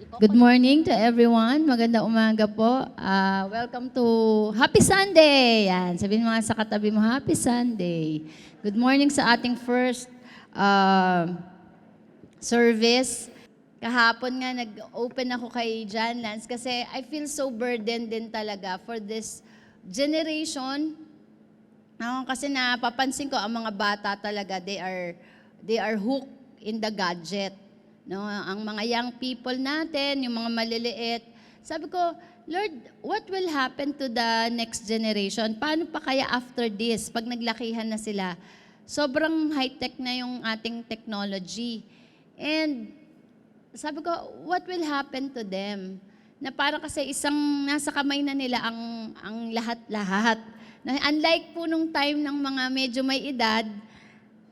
Good morning to everyone. Magandang umaga po. Welcome to Happy Sunday. Yan, sabihin mo nga sa katabi mo, Happy Sunday. Good morning sa ating first service. Kahapon nga nag-open ako kay John Lance kasi I feel so burdened din talaga for this generation. Kasi napapansin ko ang mga bata talaga, they are hooked in the gadget. No, ang mga young people natin, yung mga maliliit. Sabi ko, Lord, what will happen to the next generation? Paano pa kaya after this, pag naglakihan na sila? Sobrang high-tech na yung ating technology. And sabi ko, what will happen to them? Na parang kasi nasa kamay na nila ang lahat-lahat. Unlike po nung time ng mga medyo may edad,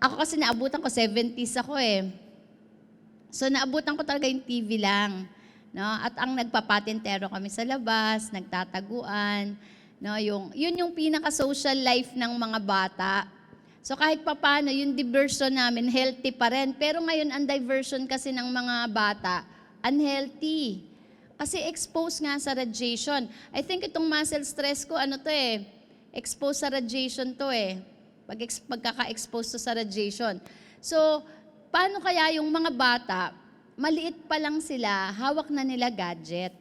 ako kasi naabutan ko, 70s ako eh. So naabutan ko talaga yung TV lang. No? At ang nagpapatintero kami sa labas, nagtataguan. No? Yun yung pinaka-social life ng mga bata. So kahit papano, yung diversion namin, healthy pa rin. Pero ngayon, ang diversion kasi ng mga bata, unhealthy. Kasi exposed nga sa radiation. I think itong muscle stress ko, exposed sa radiation to eh. Pagkaka-expose to sa radiation. So, paano kaya yung mga bata, maliit pa lang sila, hawak na nila gadget.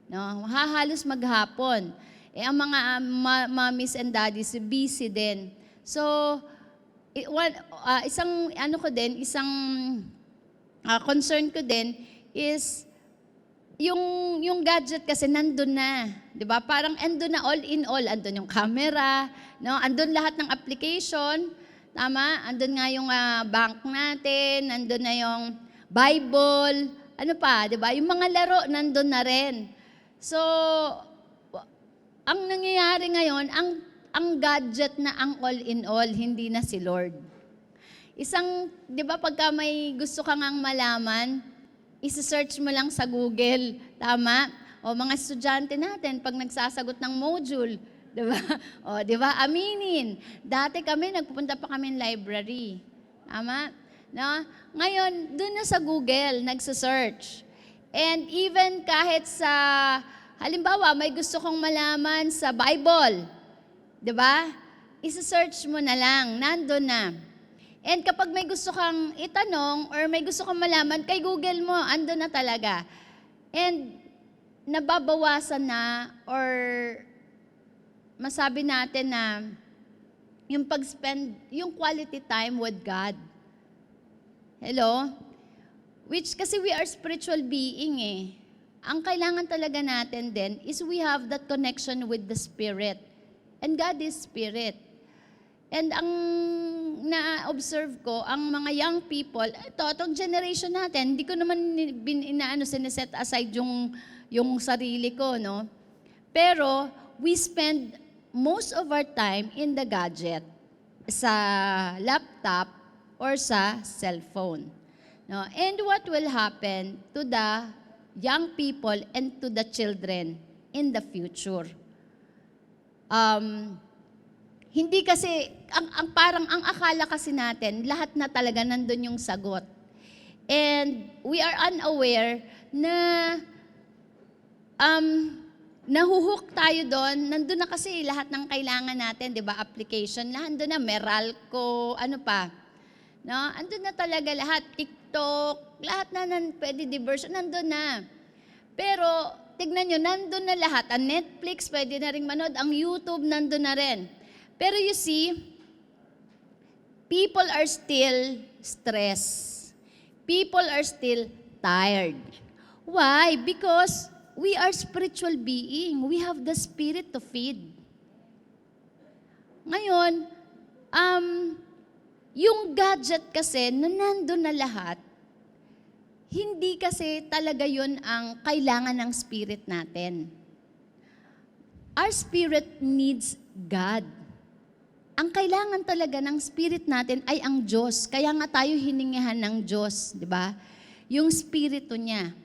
No? Hahalos maghapon. Ang mga mommies and daddies, busy din. So, isang concern ko din is, yung gadget kasi nandun na. 'Di ba? Parang andun na all in all. Andun yung camera, no? Andun lahat ng application. Tama? Andun nga yung bank natin, andun na yung Bible, ano pa, di ba? Yung mga laro, nandun na rin. So, ang nangyayari ngayon, ang gadget na ang all-in-all, hindi na si Lord. Di ba, pagka may gusto kang malaman, isi-search mo lang sa Google, tama? O mga estudyante natin, pag nagsasagot ng module, diba? O, diba? Aminin. Dati kami, nagpupunta pa kami ng library. Tama? No? Ngayon, doon na sa Google, nagsa-search. And even kahit halimbawa, may gusto kong malaman sa Bible. Diba? Isa-search mo na lang. Nandun na. And kapag may gusto kang itanong or may gusto kang malaman, kay Google mo, andun na talaga. And nababawasan na or masabi natin na yung pag-spend, yung quality time with God. Hello? Which kasi we are spiritual being eh. Ang kailangan talaga natin din is we have that connection with the Spirit. And God is Spirit. And ang na-observe ko, ang mga young people, itong generation natin, hindi ko naman sineset aside yung sarili ko, no? Pero we spend most of our time in the gadget, sa laptop or sa cellphone. No? And what will happen to the young people and to the children in the future? Hindi kasi, parang ang akala kasi natin, lahat na talaga nandun yung sagot. And we are unaware na nahuhook tayo doon, nandun na kasi lahat ng kailangan natin, di ba? Application, nandun na, Meralco, ano pa. No? Andun na talaga lahat, TikTok, lahat na pwede diversion, nandun na. Pero, tignan nyo, nandun na lahat. Ang Netflix, pwede na rin manood. Ang YouTube, nandun na rin. Pero you see, people are still stressed. People are still tired. Why? Because we are spiritual being. We have the Spirit to feed. Ngayon, yung gadget kasi, nandun na lahat, hindi kasi talaga yun ang kailangan ng spirit natin. Our spirit needs God. Ang kailangan talaga ng spirit natin ay ang Diyos. Kaya nga tayo hiningihan ng Diyos, di ba? Yung spirito niya.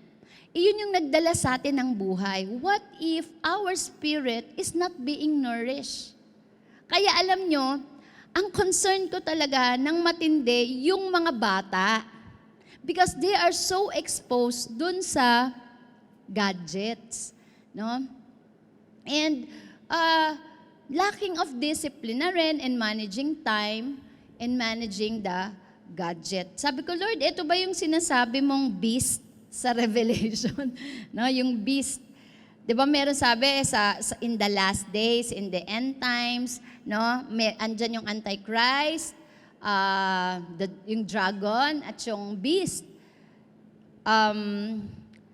Iyon yung nagdala sa atin ng buhay. What if our spirit is not being nourished? Kaya alam nyo, ang concern ko talaga ng matindi yung mga bata. Because they are so exposed dun sa gadgets, no? And lacking of discipline na rin in managing time and managing the gadget. Sabi ko, Lord, ito ba yung sinasabi mong beast sa Revelation? No, yung beast. 'Di ba meron sabi in the last days, in the end times, no? Andyan yung Antichrist, yung dragon at yung beast.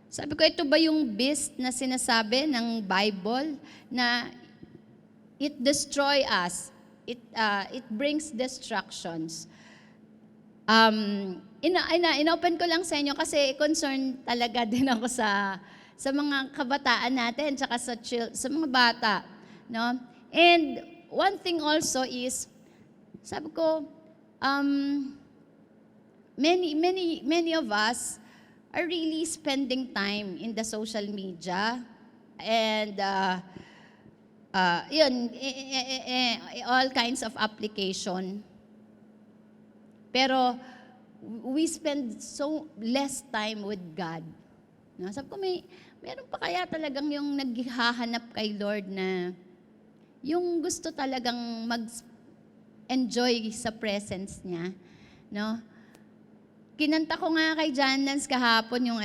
Sabi ko, ito ba yung beast na sinasabi ng Bible na it destroy us, it brings destructions. Inopen ko lang sa inyo kasi concerned talaga din ako sa mga kabataan natin tsaka sa mga bata, no? And one thing also is, sabi ko, many of us are really spending time in the social media and all kinds of application. Pero we spend so less time with God. No? Sabi ko, meron pa kaya talagang yung naghahanap kay Lord na yung gusto talagang mag-enjoy sa presence niya, no? Kinanta ko nga kay John Lance kahapon yung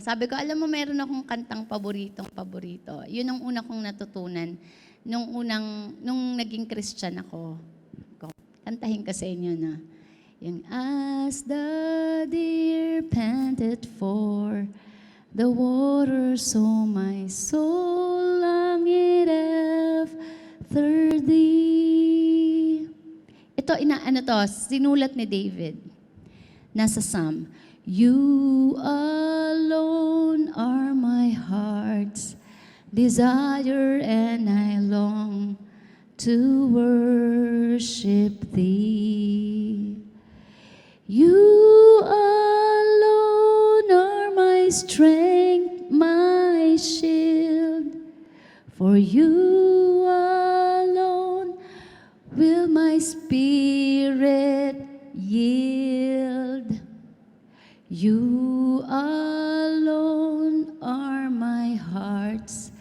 sabi ko, alam mo, meron akong kantang paborito. Yun ang una kong natutunan nung naging Christian ako. Kantahin ko sa inyo na. Yung, as the deer panted for the water, so my soul longed after thee. Ito, sinulat ni David. Nasa Psalm. You alone are my heart's desire, and I long to worship thee. You alone are my strength, my shield. For you alone will my spirit yield. You alone are my heart's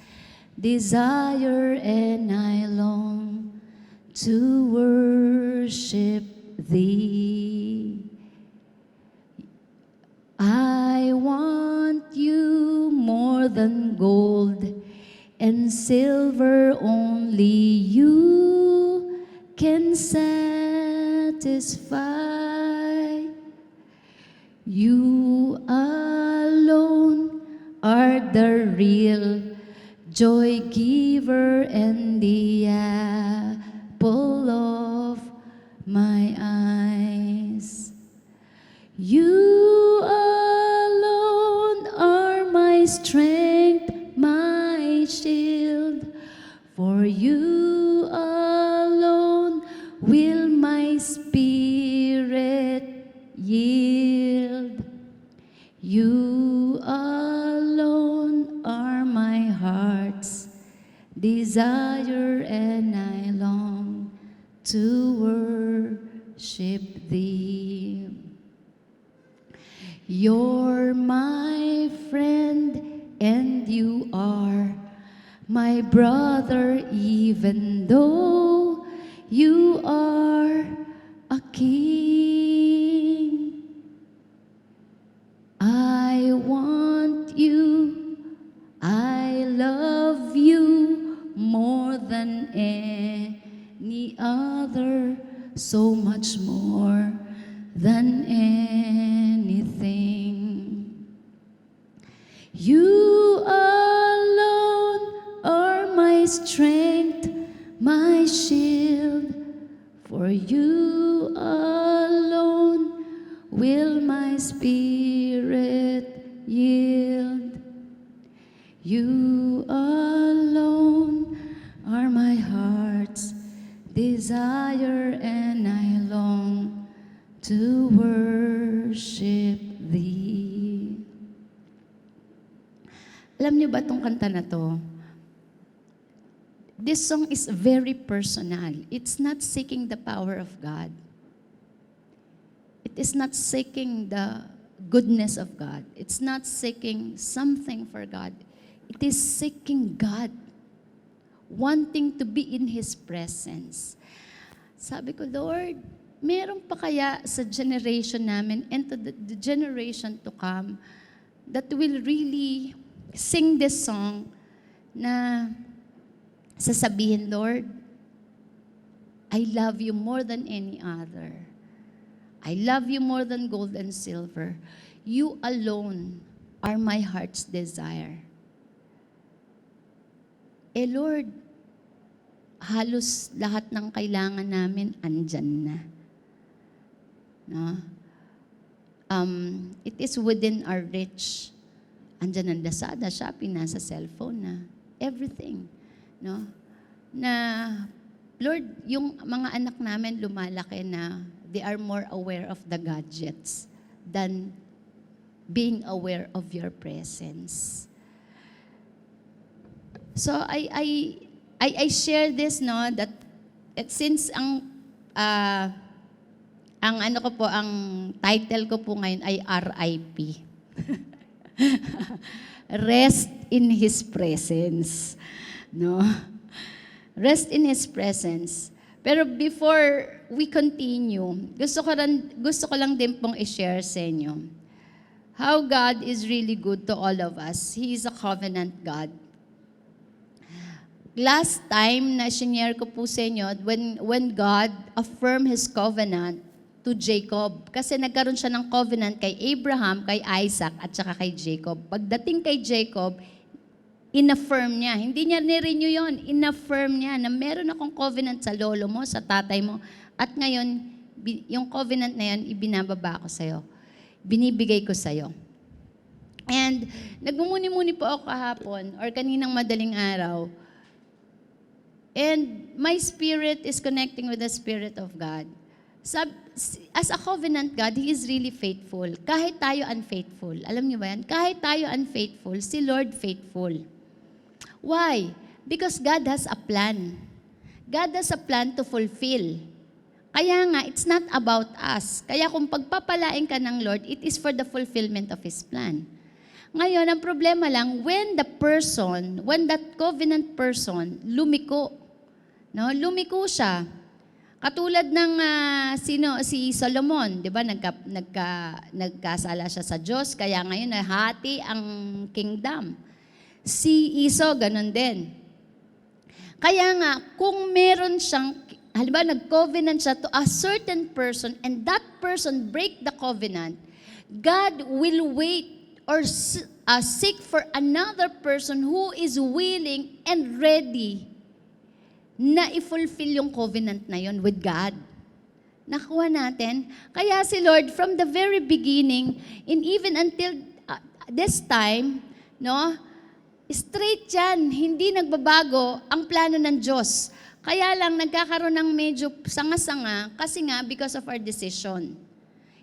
desire, and I long to worship thee. I want you more than gold and silver, only you can satisfy. You alone are the real joy giver and the apple of my eyes. You alone are my strength, my shield. For you alone will my spirit yield. You alone are my heart's desire, and I long to worship thee. You're my friend, and you are my brother, even though you are a king. I want you, I love you more than any other, so much more than anything. You alone are my strength, my shield. For you alone will my spirit yield. You alone are my heart's desire, and I long to worship thee. Alam niyo ba itong kanta na to? This song is very personal. It's not seeking the power of God. It is not seeking the goodness of God. It's not seeking something for God. It is seeking God. Wanting to be in His presence. Sabi ko, Lord, meron pa kaya sa generation namin and to the generation to come that will really sing this song na sasabihin, Lord, I love you more than any other. I love you more than gold and silver. You alone are my heart's desire. Eh Lord, halos lahat ng kailangan namin andyan na. No? It is within our reach. Andyan ang Lazada, Shopee, nasa cellphone na. Everything. No? Na, Lord, yung mga anak namin lumalaki na they are more aware of the gadgets than being aware of your presence. So I share this, no, that since ang ano ko po, ang title ko po ngayon ay RIP. Rest in His presence. No? Rest in His presence. Pero before we continue, gusto ko lang din pong i-share sa inyo how God is really good to all of us. He is a covenant God. Last time na sinare ko po sa inyo, when God affirmed His covenant to Jacob, kasi nagkaroon siya ng covenant kay Abraham, kay Isaac, at saka kay Jacob. Pagdating kay Jacob, in-affirm niya. Hindi niya ni-renew yun. In-affirm niya na meron akong covenant sa lolo mo, sa tatay mo. At ngayon, yung covenant na yan, ibinababa ko sa'yo. Binibigay ko sa'yo. And nagmumuni-muni po ako kahapon or kaninang madaling araw. And my spirit is connecting with the Spirit of God. As a covenant God, He is really faithful. Kahit tayo unfaithful. Alam niyo ba yan? Kahit tayo unfaithful, si Lord faithful. Why? Because God has a plan. God has a plan to fulfill. Kaya nga, it's not about us. Kaya kung pagpapalain ka ng Lord, it is for the fulfillment of His plan. Ngayon, ang problema lang, when that covenant person, lumiko. No? Lumiko siya. Katulad ng si Solomon, 'di ba? Nagkasala siya sa Diyos, kaya ngayon nahati ang kingdom. Si Esau ganun din. Kaya nga kung meron siyang halimbawa nag-covenant siya to a certain person and that person break the covenant, God will wait or seek for another person who is willing and ready na i-fulfill yung covenant na yon with God. Nakuha natin. Kaya si Lord, from the very beginning, and even until this time, no, straight yan, hindi nagbabago ang plano ng Diyos. Kaya lang nagkakaroon ng medyo sanga-sanga kasi nga because of our decision.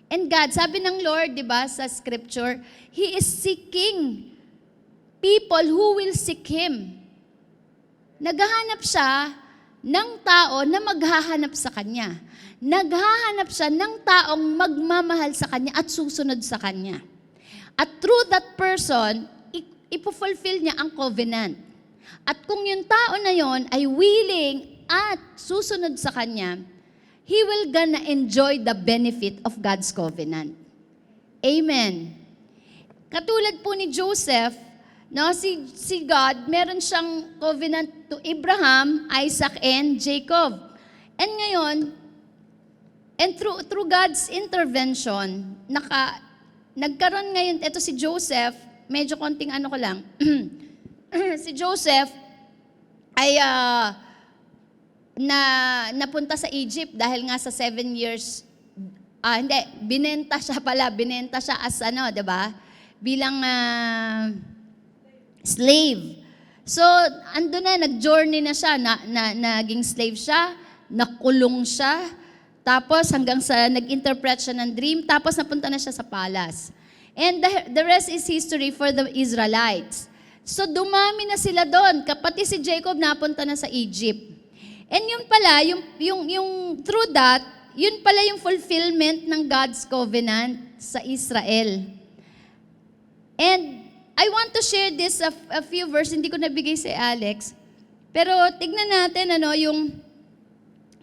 And God, sabi ng Lord, di ba, sa scripture, He is seeking people who will seek Him. Naghahanap siya ng tao na maghahanap sa Kanya. Naghahanap siya ng taong magmamahal sa Kanya at susunod sa Kanya. At through that person, ipufulfill niya ang covenant. At kung yung tao na yon ay willing at susunod sa Kanya, he will gonna enjoy the benefit of God's covenant. Amen. Katulad po ni Joseph, no, si God, meron siyang covenant to Abraham, Isaac, and Jacob. And ngayon, and through God's intervention, nagkaroon ngayon, ito si Joseph, medyo konting ano ko lang, si Joseph ay napunta sa Egypt dahil nga sa 7 years, binenta siya as ano, diba? Bilang slave. So, ando na, nag-journey na siya, naging slave siya, nakulong siya, tapos hanggang sa nag-interpret siya ng dream, tapos napunta na siya sa palace. And the rest is history for the Israelites. So, dumami na sila doon. Kapati si Jacob napunta na sa Egypt. And yun pala, yung through that, yun pala yung fulfillment ng God's covenant sa Israel. And I want to share this a few verses, hindi ko nabigay si Alex. Pero tignan natin yung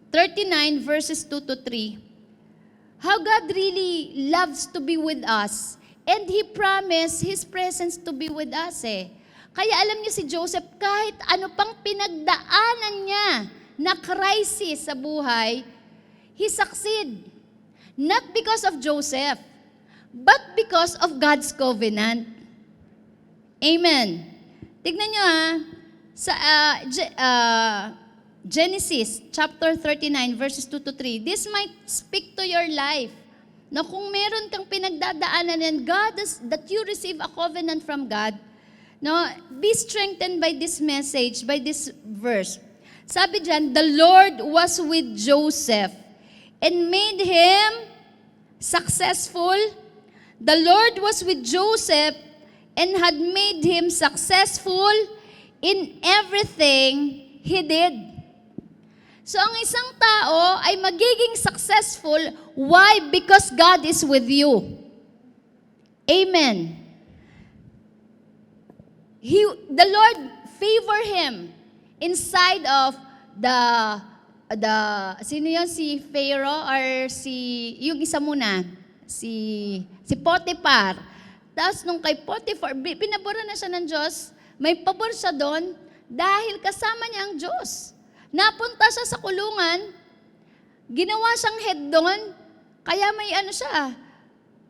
39 verses 2 to 3. How God really loves to be with us. And He promised His presence to be with us Kaya alam niyo si Joseph, kahit ano pang pinagdaanan niya na crisis sa buhay, he succeed. Not because of Joseph, but because of God's covenant. Amen. Tignan nyo sa Genesis chapter 39 verses 2 to 3. This might speak to your life. Na kung meron kang pinagdadaanan and that you receive a covenant from God, be strengthened by this message, by this verse. Sabi dyan, the Lord was with Joseph and made him successful. The Lord was with Joseph and had made him successful in everything he did. So ang isang tao ay magiging successful. Why? Because God is with you. Amen. The Lord favor him inside of sino yun? Si Pharaoh or yung isa muna, si Potiphar. Tapos nung kay Potiphar, pinabura na siya ng Diyos, may pabor siya doon dahil kasama niya ang Diyos. Napunta siya sa kulungan, ginawa siyang head doon, kaya may siya.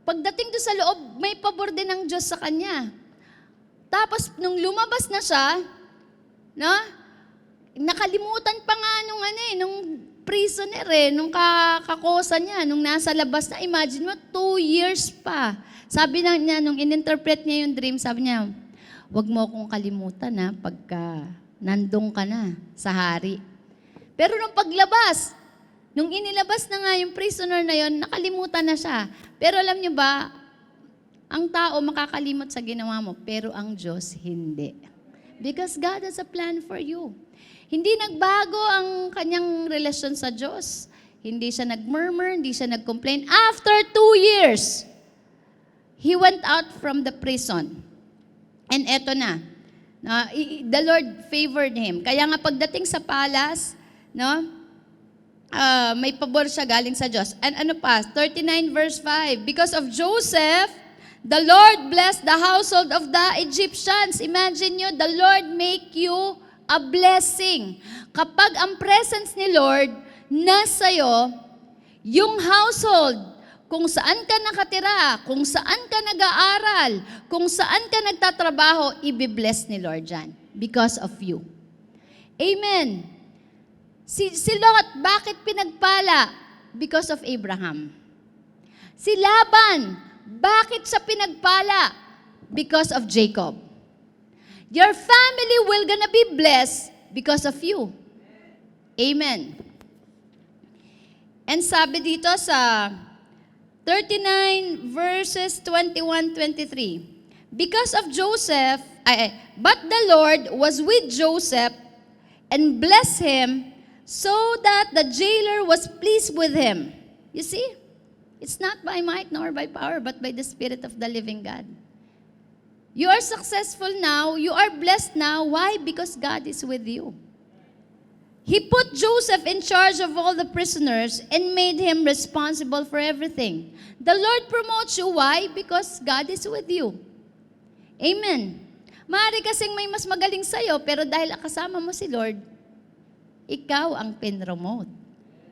Pagdating doon sa loob, may pabor din ng Diyos sa kanya. Tapos, nung lumabas na siya, nakalimutan pa nga nung prisoner nung kakosa niya, nung nasa labas na, imagine mo, 2 years pa. Sabi na niya, nung in-interpret niya yung dream, sabi niya, wag mo akong kalimutan pagka nandun ka na sa hari. Pero nung paglabas, nung inilabas na nga yung prisoner na yon, nakalimutan na siya. Pero alam niyo ba, ang tao makakalimot sa ginawa mo, pero ang Diyos hindi. Because God has a plan for you. Hindi nagbago ang kanyang relasyon sa Diyos. Hindi siya nag-murmur, hindi siya nag-complain. After 2 years, he went out from the prison. And eto na. The Lord favored him. Kaya nga pagdating sa palace, may pabor siya galing sa Diyos. And 39 verse 5. Because of Joseph, the Lord blessed the household of the Egyptians. Imagine nyo, the Lord make you a blessing. Kapag ang presence ni Lord nasa'yo, yung household, kung saan ka nakatira, kung saan ka nag-aaral, kung saan ka nagtatrabaho, ibibless ni Lord dyan because of you. Amen. Si Lot, bakit pinagpala? Because of Abraham. Si Laban, bakit siya pinagpala? Because of Jacob. Your family will gonna be blessed because of you. Amen. And sabi dito sa 39 verses 21-23. Because of Joseph, but the Lord was with Joseph and blessed him so that the jailer was pleased with him. You see? It's not by might nor by power, but by the Spirit of the living God. You are successful now. You are blessed now. Why? Because God is with you. He put Joseph in charge of all the prisoners and made him responsible for everything. The Lord promotes you. Why? Because God is with you. Amen. Maaari kasing may mas magaling sa'yo, pero dahil kasama mo si Lord, ikaw ang pinromote.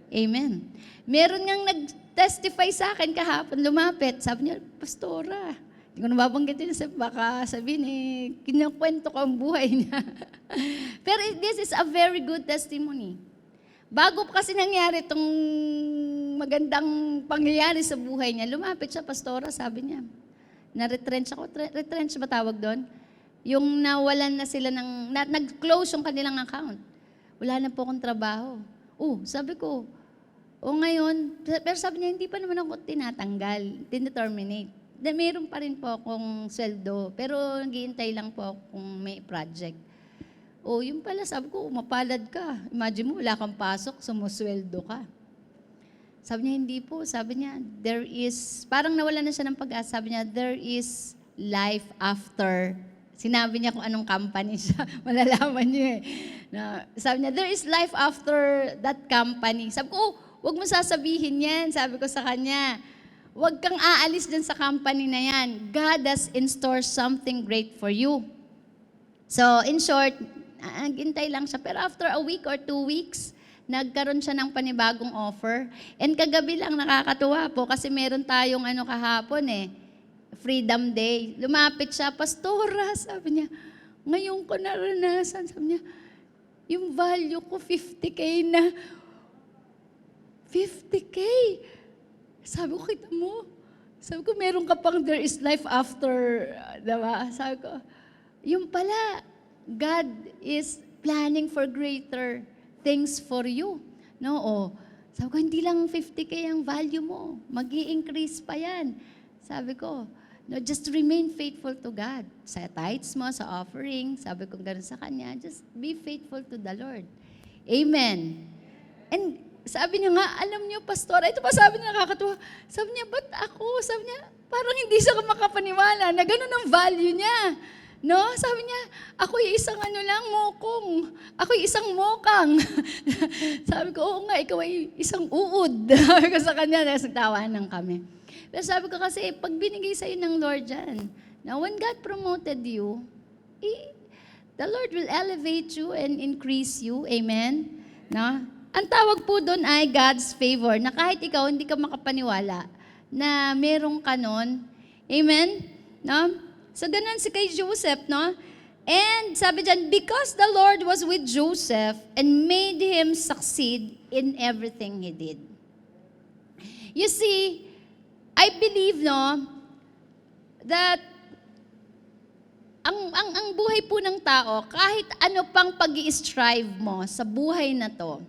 Amen. Meron ngang nag-testify sa akin kahapon, lumapit. Sabi niya, Pastora, hindi ko nababanggitin niya, baka sabihin kinakwento ko ang buhay niya. Pero this is a very good testimony. Bago kasi nangyari itong magandang pangyayari sa buhay niya, lumapit siya, Pastora, sabi niya, na-retrench ako. Retrench ba tawag doon? Yung nawalan na sila nag-close yung kanilang account. Wala na po akong trabaho. Sabi ko, ngayon, pero sabi niya, hindi pa naman ako tinatanggal, terminate. Meron pa rin po akong sweldo, pero naghihintay lang po kung may project. Yung pala, sabi ko, mapalad ka. Imagine mo, wala kang pasok, sumusweldo ka. Sabi niya, hindi po. Sabi niya, there is, parang nawala na siya ng pag-asa. Sabi niya, there is life after. Sinabi niya kung anong company siya. Malalaman niyo eh. Na, sabi niya, there is life after that company. Sabi ko, oh, huwag mo sasabihin yan. Sabi ko sa kanya, huwag kang aalis dyan sa company na yan. God has in store something great for you. So, in short, naghintay lang siya. Pero after a week or 2 weeks, nagkaroon siya ng panibagong offer. And kagabi lang, nakakatuwa po kasi meron tayong kahapon Freedom Day. Lumapit siya, Pastora, sabi niya, ngayon ko naranasan. Sabi niya, yung value ko 50K na. 50K? Sabi ko, kita mo? Sabi ko, meron ka pang there is life after. Diba? Sabi ko, yung pala, God is planning for greater things for you. No? O, sabi ko, hindi lang 50K ang value mo. Mag-i-increase pa yan. Sabi ko, no, just remain faithful to God. Sa tithes mo, sa offering, sabi ko gano'n sa Kanya, just be faithful to the Lord. Amen. And sabi niya nga, alam niyo, Pastora, ito pa sabi niya, nakakatuwa. Sabi niya, ba't ako? Sabi niya, parang hindi siya makapaniwala na gano'n ang value niya. No? Sabi niya, ako'y isang mokong. Ako'y isang mokang. Sabi ko, oo nga, ikaw ay isang uod. Sabi ko sa kanya, nagtawanan kami. Pero sabi ko kasi, pag binigay sa'yo ng Lord yan, now when God promoted you, the Lord will elevate you and increase you. Amen? No? Ang tawag po doon ay God's favor, na kahit ikaw hindi ka makapaniwala na merong kanon. Amen? No? So, ganun si kay Joseph, no? And sabi dyan, because the Lord was with Joseph and made him succeed in everything he did. You see, I believe, no, that ang buhay po ng tao, kahit ano pang pag-i-strive mo sa buhay na to,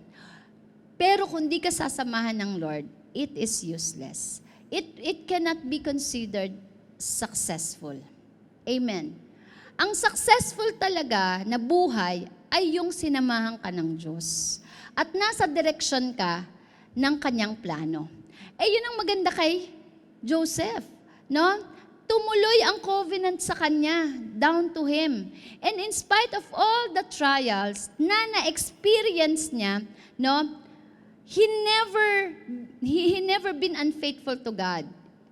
pero kung di ka sasamahan ng Lord, it is useless. It cannot be considered successful. Amen. Ang successful talaga na buhay ay yung sinamahan ka ng Diyos. At nasa direksyon ka ng kanyang plano. Yun ang maganda kay Joseph, no? Tumuloy ang covenant sa kanya, down to him. And in spite of all the trials na na-experience niya, no? He never been unfaithful to God.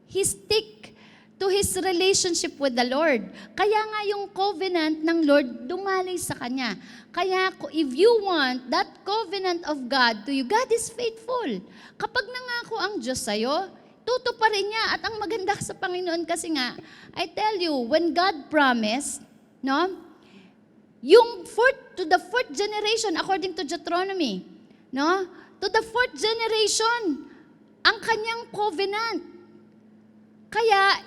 He stick to his relationship with the Lord. Kaya nga yung covenant ng Lord dumaloy sa kanya. Kaya if you want that covenant of God to you, God is faithful. Kapag nangako ang Diyos sa'yo, tutuparin niya. At ang maganda sa Panginoon kasi nga, I tell you, when God promised, no, yung to the fourth generation, according to Deuteronomy, no, to the fourth generation, ang kanyang covenant. Kaya,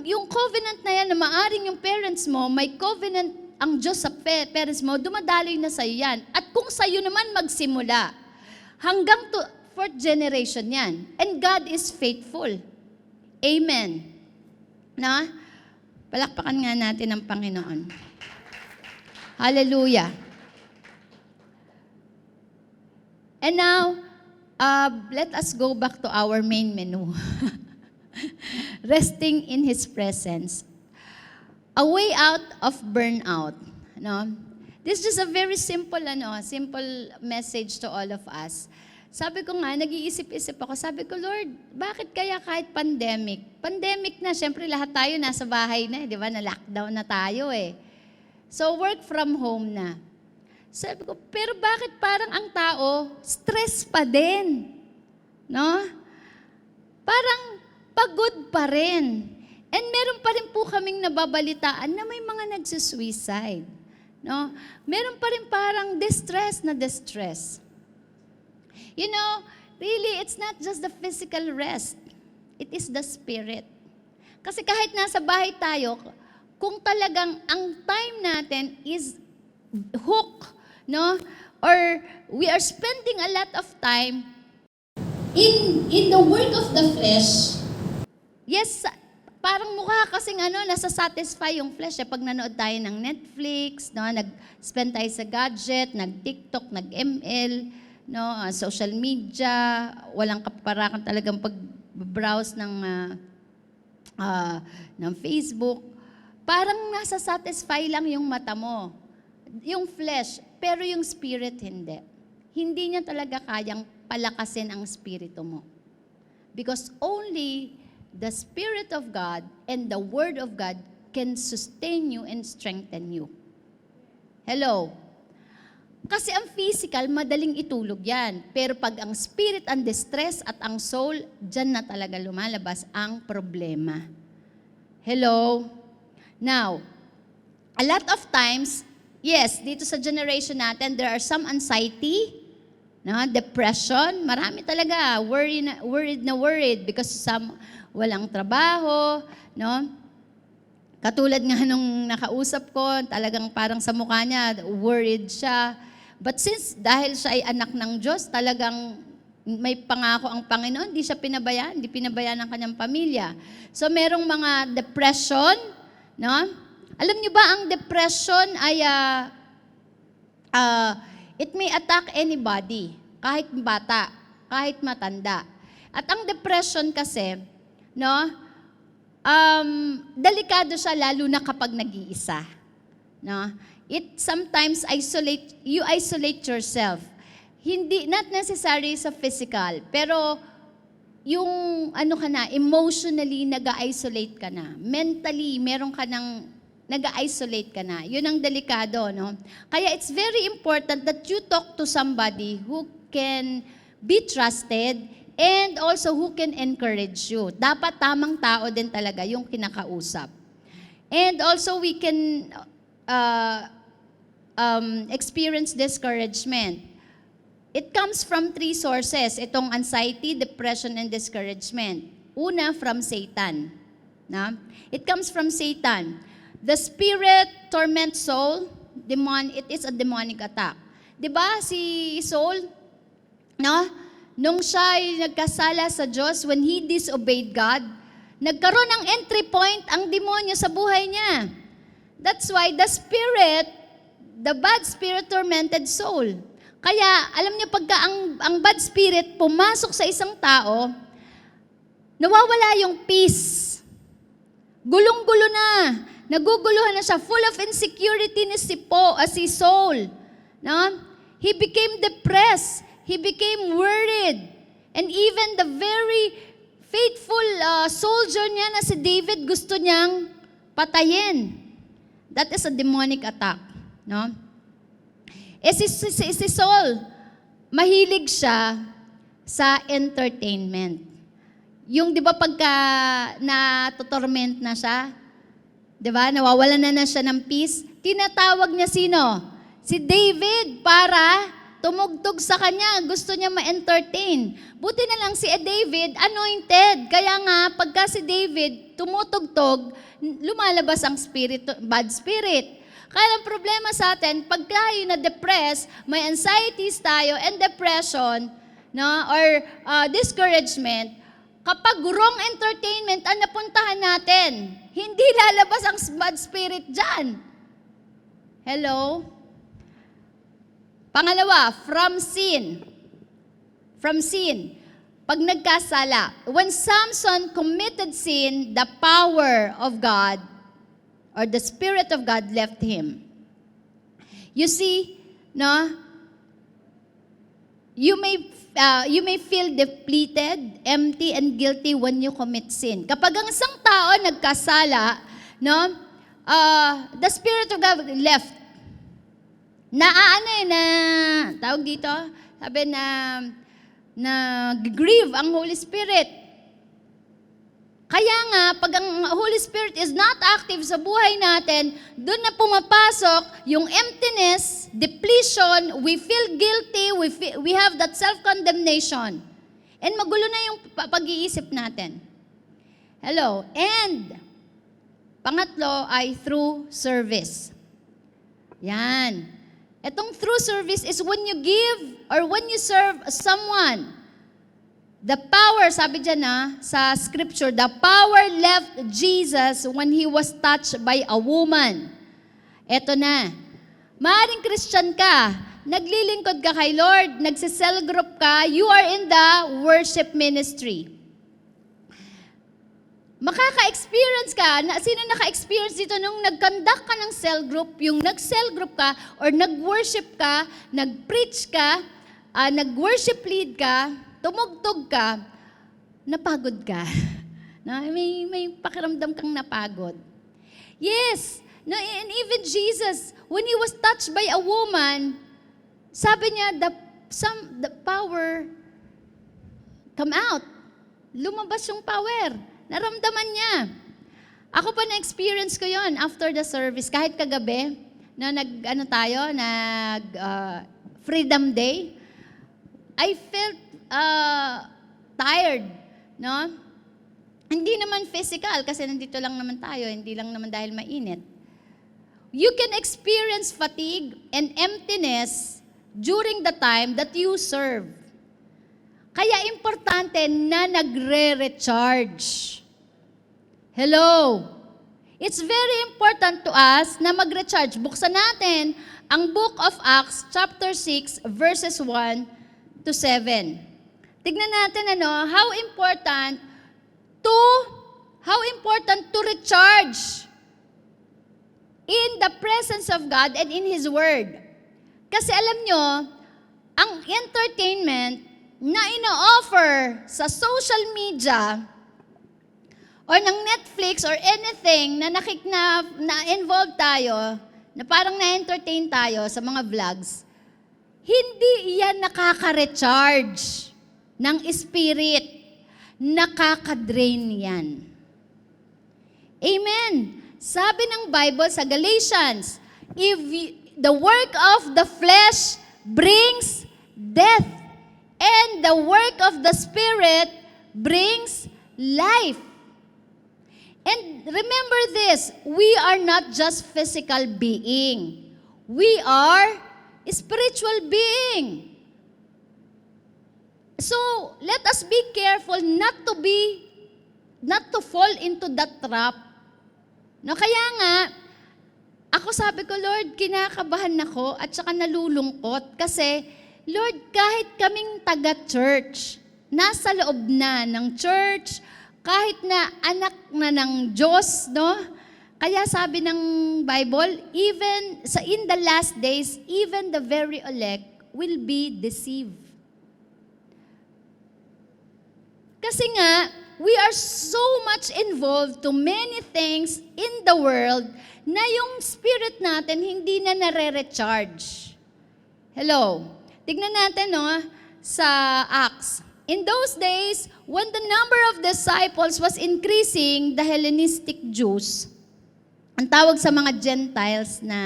yung covenant na yan, na maaring yung parents mo, may covenant ang Diyos sa parents mo, dumadaloy na sa'yo yan. At kung sa'yo naman magsimula, hanggang to fourth generation yan. And God is faithful. Amen. Na? Palakpakan nga natin ang Panginoon. Hallelujah. And now, let us go back to our main menu. Resting in His presence. A way out of burnout. No? This is just a very simple message to all of us. Sabi ko nga, nag-iisip-isip ako. Sabi ko, Lord, bakit kaya kahit pandemic? Pandemic na, syempre lahat tayo nasa bahay na, di ba? Na-lockdown na tayo eh. So, work from home na. Sabi ko, pero bakit parang ang tao, stress pa din? No? Parang pagod pa rin. And meron pa rin po kaming nababalitaan na may mga nagsusuicide. No? Meron pa rin parang distress. You know, really, it's not just the physical rest. It is the spirit. Kasi kahit nasa bahay tayo, kung talagang ang time natin is hook, no? Or we are spending a lot of time in the work of the flesh. Yes, parang mukha kasing nasa-satisfy yung flesh. Pag nanood tayo ng Netflix, no, nag-spend tayo sa gadget, nag-TikTok, nag-ML, no, social media, walang kaparakan talagang pag-browse ng Facebook. Parang nasa satisfy lang yung mata mo, yung flesh, pero yung spirit hindi. Hindi niya talaga kayang palakasin ang spirito mo. Because only the Spirit of God and the Word of God can sustain you and strengthen you. Hello? Kasi ang physical, madaling itulog yan. Pero pag ang spirit, ang distress at ang soul, dyan na talaga lumalabas ang problema. Hello? Now, a lot of times, yes, dito sa generation natin, there are some anxiety, no, depression, marami talaga, worried because walang trabaho, no? Katulad nga nung nakausap ko, talagang parang sa mukha niya, worried siya. But since dahil siya ay anak ng Diyos, talagang may pangako ang Panginoon, hindi siya pinabayaan, hindi pinabayaan ng kanyang pamilya. So merong mga depression, no? Alam niyo ba ang depression ay it may attack anybody, kahit bata, kahit matanda. At ang depression kasi, no, delikado siya lalo na kapag nag-iisa. No? It sometimes you isolate yourself. Hindi, not necessary sa physical, pero yung emotionally nag-isolate ka na. Mentally, meron ka ng nag-isolate ka na. Yun ang delikado, no? Kaya it's very important that you talk to somebody who can be trusted and also who can encourage you. Dapat tamang tao din talaga yung kinakausap. And also we can experience discouragement. It comes from 3 sources. Itong anxiety, depression, and discouragement. Una, from Satan. No? It comes from Satan. The spirit torments soul. It is a demonic attack. 'Di ba si Saul, no? Nung siya ay nagkasala sa Diyos, when he disobeyed God, nagkaroon ng entry point ang demonyo sa buhay niya. That's why the bad spirit tormented Saul. Kaya, alam niyo, pagka ang bad spirit pumasok sa isang tao, nawawala yung peace. Gulong-gulo na. Naguguluhan na siya. Full of insecurity ni si Saul. No? He became depressed. He became worried. And even the very faithful soldier niya na si David, gusto niyang patayin. That is a demonic attack. No? Si Saul, mahilig siya sa entertainment. Yung, di ba, pagka na-torment na siya, di ba, nawawalan na siya ng peace, tinatawag niya sino? Si David para tumugtog sa kanya. Gusto niya ma-entertain. Buti na lang si David, anointed. Kaya nga, pagka si David tumutugtog, lumalabas ang bad spirit. Kaya ang problema sa atin, pag tayo na-depress, may anxieties tayo and depression, no, or discouragement, kapag wrong entertainment ang napuntahan natin, hindi lalabas ang bad spirit dyan. Hello? Pangalawa, from sin. From sin. Pag nagkasala, when Samson committed sin, the power of God or the Spirit of God left him. You see, no? You may feel depleted, empty, and guilty when you commit sin. Kapag ang isang tao nagkasala, no? The Spirit of God left. Tawag dito, sabi na grieve ang Holy Spirit. Kaya nga, pag ang Holy Spirit is not active sa buhay natin, doon na pumapasok yung emptiness, depletion, we feel guilty, we have that self-condemnation. And magulo na yung pag-iisip natin. Hello. And, pangatlo ay through service. Yan. Itong through service is when you give or when you serve someone. The power, sabi dyan sa scripture, the power left Jesus when he was touched by a woman. Eto na. Maaring Christian ka, naglilingkod ka kay Lord, nagse-cell group ka, you are in the worship ministry. Makaka-experience ka, sino naka-experience dito nung nag-conduct ka ng cell group, yung nag-cell group ka, or nag-worship ka, nag-preach ka, nag-worship lead ka, tumugtog ka, napagod ka. No, may pakiramdam kang napagod. Yes, no, and even Jesus, when He was touched by a woman, sabi niya, the power come out. Lumabas yung power. Naramdaman niya. Ako pa na-experience ko yon after the service. Kahit kagabi, na Freedom Day, I felt tired. No? Hindi naman physical, kasi nandito lang naman tayo, hindi lang naman dahil mainit. You can experience fatigue and emptiness during the time that you serve. Kaya importante na nagre-recharge. Hello? It's very important to us na mag-recharge. Buksan natin ang Book of Acts, chapter 6, verses 1 to 7. Tignan natin how important to recharge in the presence of God and in His Word. Kasi alam nyo, ang entertainment na ino-offer sa social media or ng Netflix or anything na na-involve tayo, na parang na-entertain tayo sa mga vlogs, hindi yan nakaka-recharge ng spirit. Nakaka-drain yan. Amen. Sabi ng Bible sa Galatians, the work of the flesh brings death, and the work of the Spirit brings life. And remember this, we are not just physical being. We are spiritual being. So, let us be careful not to fall into that trap. No, kaya nga, ako sabi ko, Lord, kinakabahan ako at saka nalulungkot kasi, Lord, kahit kaming taga-church, nasa loob na ng church, kahit na anak na ng Diyos, no? Kaya sabi ng Bible, even in the last days, even the very elect will be deceived. Kasi nga, we are so much involved to many things in the world na yung spirit natin hindi na nare-recharge. Hello? Tignan natin sa Acts. In those days, when the number of disciples was increasing, the Hellenistic Jews, ang tawag sa mga Gentiles na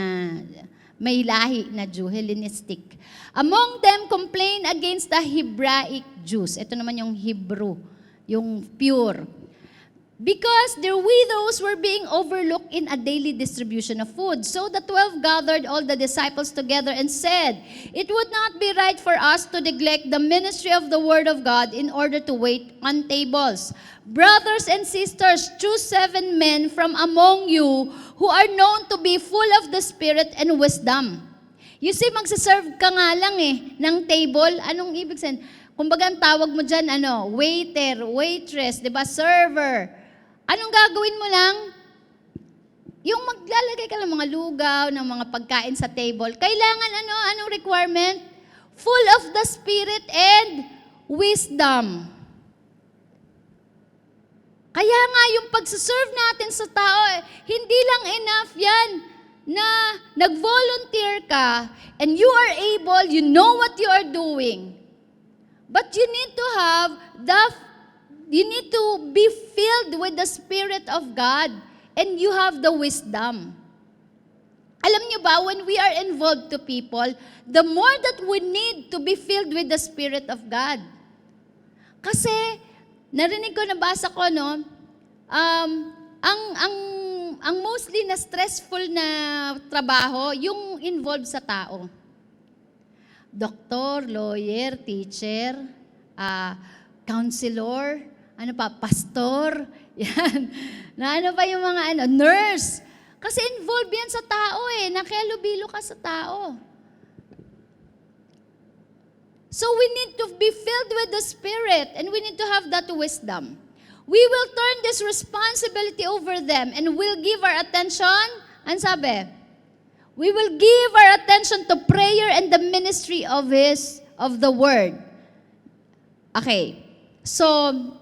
may lahi na Jew, Hellenistic, among them complained against the Hebraic Jews. Ito naman yung Hebrew, yung pure. Because their widows were being overlooked in a daily distribution of food. So the 12 gathered all the disciples together and said, "It would not be right for us to neglect the ministry of the Word of God in order to wait on tables. Brothers and sisters, choose 7 men from among you who are known to be full of the Spirit and wisdom." You see, magsaserve ka nga lang ng table. Anong ibig sabihin? Kumbaga ang tawag mo dyan, waiter, waitress, di ba, server. Anong gagawin mo lang? Yung maglalagay ka ng mga lugaw, ng mga pagkain sa table. Kailangan anong requirement? Full of the Spirit and wisdom. Kaya nga yung pagsaserve natin sa tao, hindi lang enough yan na nag-volunteer ka and you are able, you know what you are doing. But you need to be filled with the Spirit of God and you have the wisdom. Alam niyo ba, when we are involved to people, the more that we need to be filled with the Spirit of God. Kasi, narinig ko, nabasa ko, ang mostly na stressful na trabaho, yung involved sa tao. Doktor, lawyer, teacher, counselor, pastor, yan. Na pa yung mga nurse. Kasi involved yan sa tao nakihalubilo ka sa tao. So we need to be filled with the Spirit and we need to have that wisdom. We will turn this responsibility over them and we'll give our attention, ano sabi? We will give our attention to prayer and the ministry of the Word. Okay. So,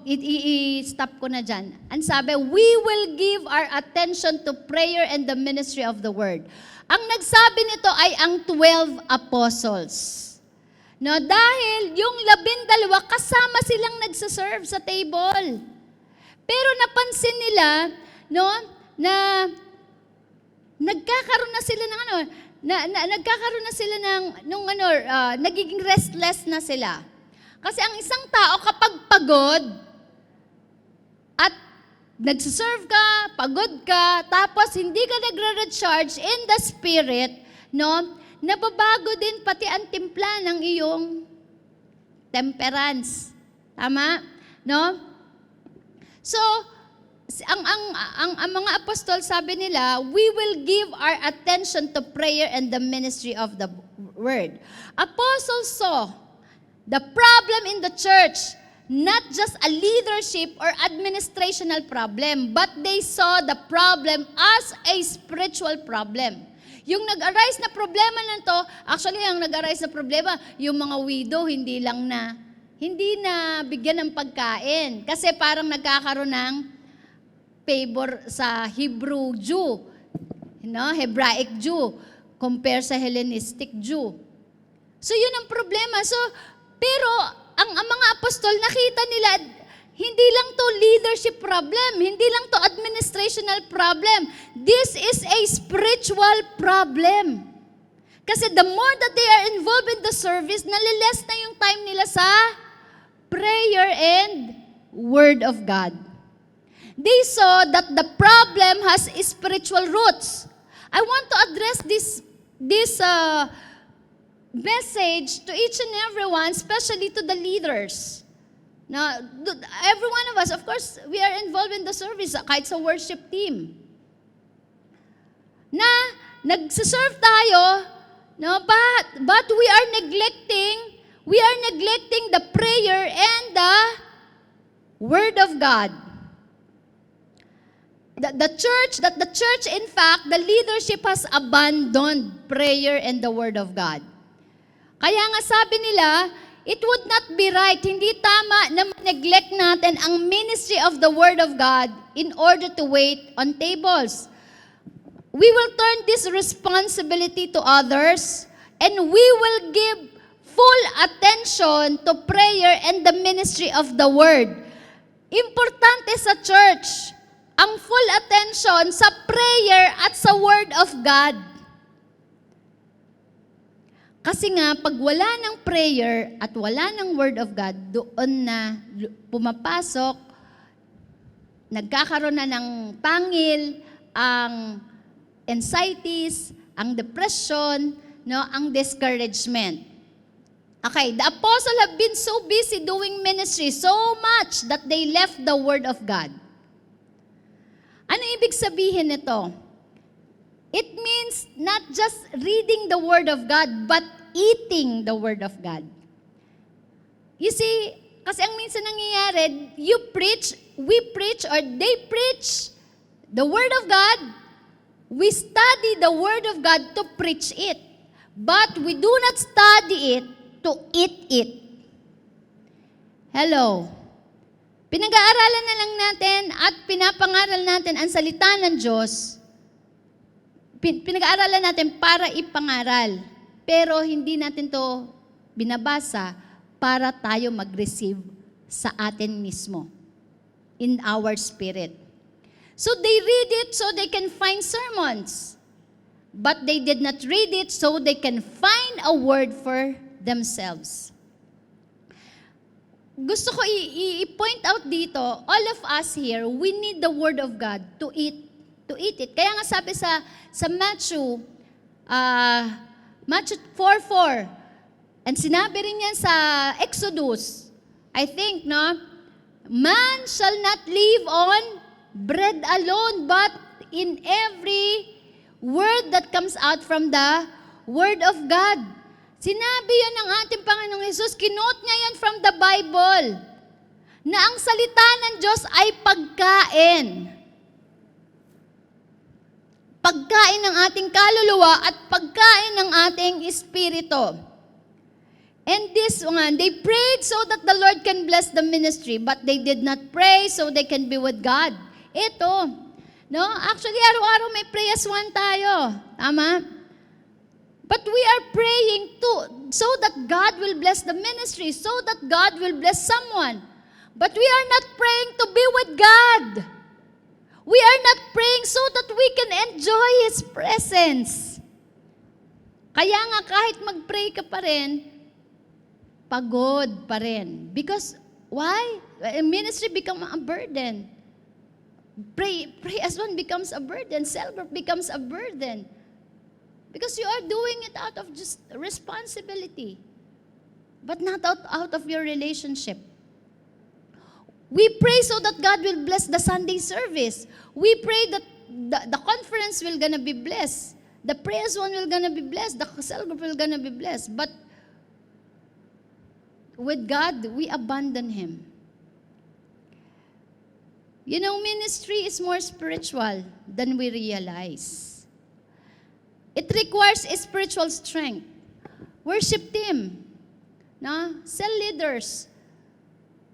i-stop ko na dyan. Ang sabi, we will give our attention to prayer and the ministry of the Word. Ang nagsabi nito ay ang 12 apostles. No, dahil yung 12 kasama silang nagsaserve sa table. Pero napansin nila, no, na nagkakaroon na sila ng nagkakaroon na sila ng nagiging restless na sila. Kasi ang isang tao kapag pagod at nagsiserve ka, pagod ka, tapos hindi ka nagre-recharge in the Spirit, no, nababago din pati ang timpla ng iyong temperance. Tama? No? So, ang mga apostol, sabi nila, we will give our attention to prayer and the ministry of the Word. Apostles saw the problem in the church, not just a leadership or administrational problem, but they saw the problem as a spiritual problem. Yung nag-arise na problema na to, actually, ang nag-arise na problema, yung mga widow, hindi na bigyan ng pagkain. Kasi parang nagkakaroon ng favor sa Hebrew Jew, Hebraic Jew, compare sa Hellenistic Jew. So, yun ang problema. So, pero, ang mga apostol, nakita nila, hindi lang to leadership problem, hindi lang to administrational problem. This is a spiritual problem. Kasi the more that they are involved in the service, naliles na yung time nila sa prayer and Word of God. They saw that the problem has spiritual roots. I want to address this message to each and everyone, especially to the leaders. Now, every one of us, of course, we are involved in the service, kahit sa worship team. Na nagsiserve tayo, no, but we are neglecting the prayer and the Word of God. The church, in fact, the leadership has abandoned prayer and the Word of God. Kaya nga sabi nila, it would not be right, hindi tama na neglect natin ang ministry of the Word of God in order to wait on tables. We will turn this responsibility to others and we will give full attention to prayer and the ministry of the Word. Importante sa church ang full attention sa prayer at sa Word of God. Kasi nga, pag wala ng prayer at wala ng Word of God, doon na pumapasok, nagkakaroon na ng pangil, ang anxieties, ang depression, no, ang discouragement. Okay, the apostle have been so busy doing ministry so much that they left the Word of God. Ano ibig sabihin nito? It means not just reading the Word of God, but eating the Word of God. You see, kasi ang minsan nangyayari, we preach, or they preach the Word of God. We study the Word of God to preach it. But we do not study it to eat it. Hello. Pinag-aaralan na lang natin at pinapangaral natin ang salita ng Diyos. Pinag-aaralan natin para ipangaral. Pero hindi natin to binabasa para tayo mag-receive sa atin mismo. In our spirit. So they read it so they can find sermons. But they did not read it so they can find a word for themselves. Gusto ko i-point out dito, all of us here, we need the Word of God to eat it. Kaya nga sabi sa Matthew 4:4, and sinabi rin yan sa Exodus, I think, no? Man shall not live on bread alone, but in every word that comes out from the Word of God. Sinabi yan ng ating Panginoong Hesus, kinote niya yan from the Bible, na ang salita ng Diyos ay pagkain. Pagkain ng ating kaluluwa at pagkain ng ating espiritu. And this one, they prayed so that the Lord can bless the ministry, but they did not pray so they can be with God. Ito, no? Actually, araw-araw may prayers one tayo. Tama? But we are praying so that God will bless the ministry, so that God will bless someone. But we are not praying to be with God. We are not praying so that we can enjoy His presence. Kaya nga kahit mag-pray ka pa rin, pagod pa rin. Because, why? Ministry become a burden. Pray as one becomes a burden. Cell-group becomes a burden. Because you are doing it out of just responsibility, but not out of your relationship. We pray so that God will bless the Sunday service. We pray that the conference will gonna be blessed. The prayers one will gonna be blessed. The cell group will gonna be blessed. But with God, we abandon Him. You know, ministry is more spiritual than we realize. It requires a spiritual strength. Worship team, no? Cell leaders.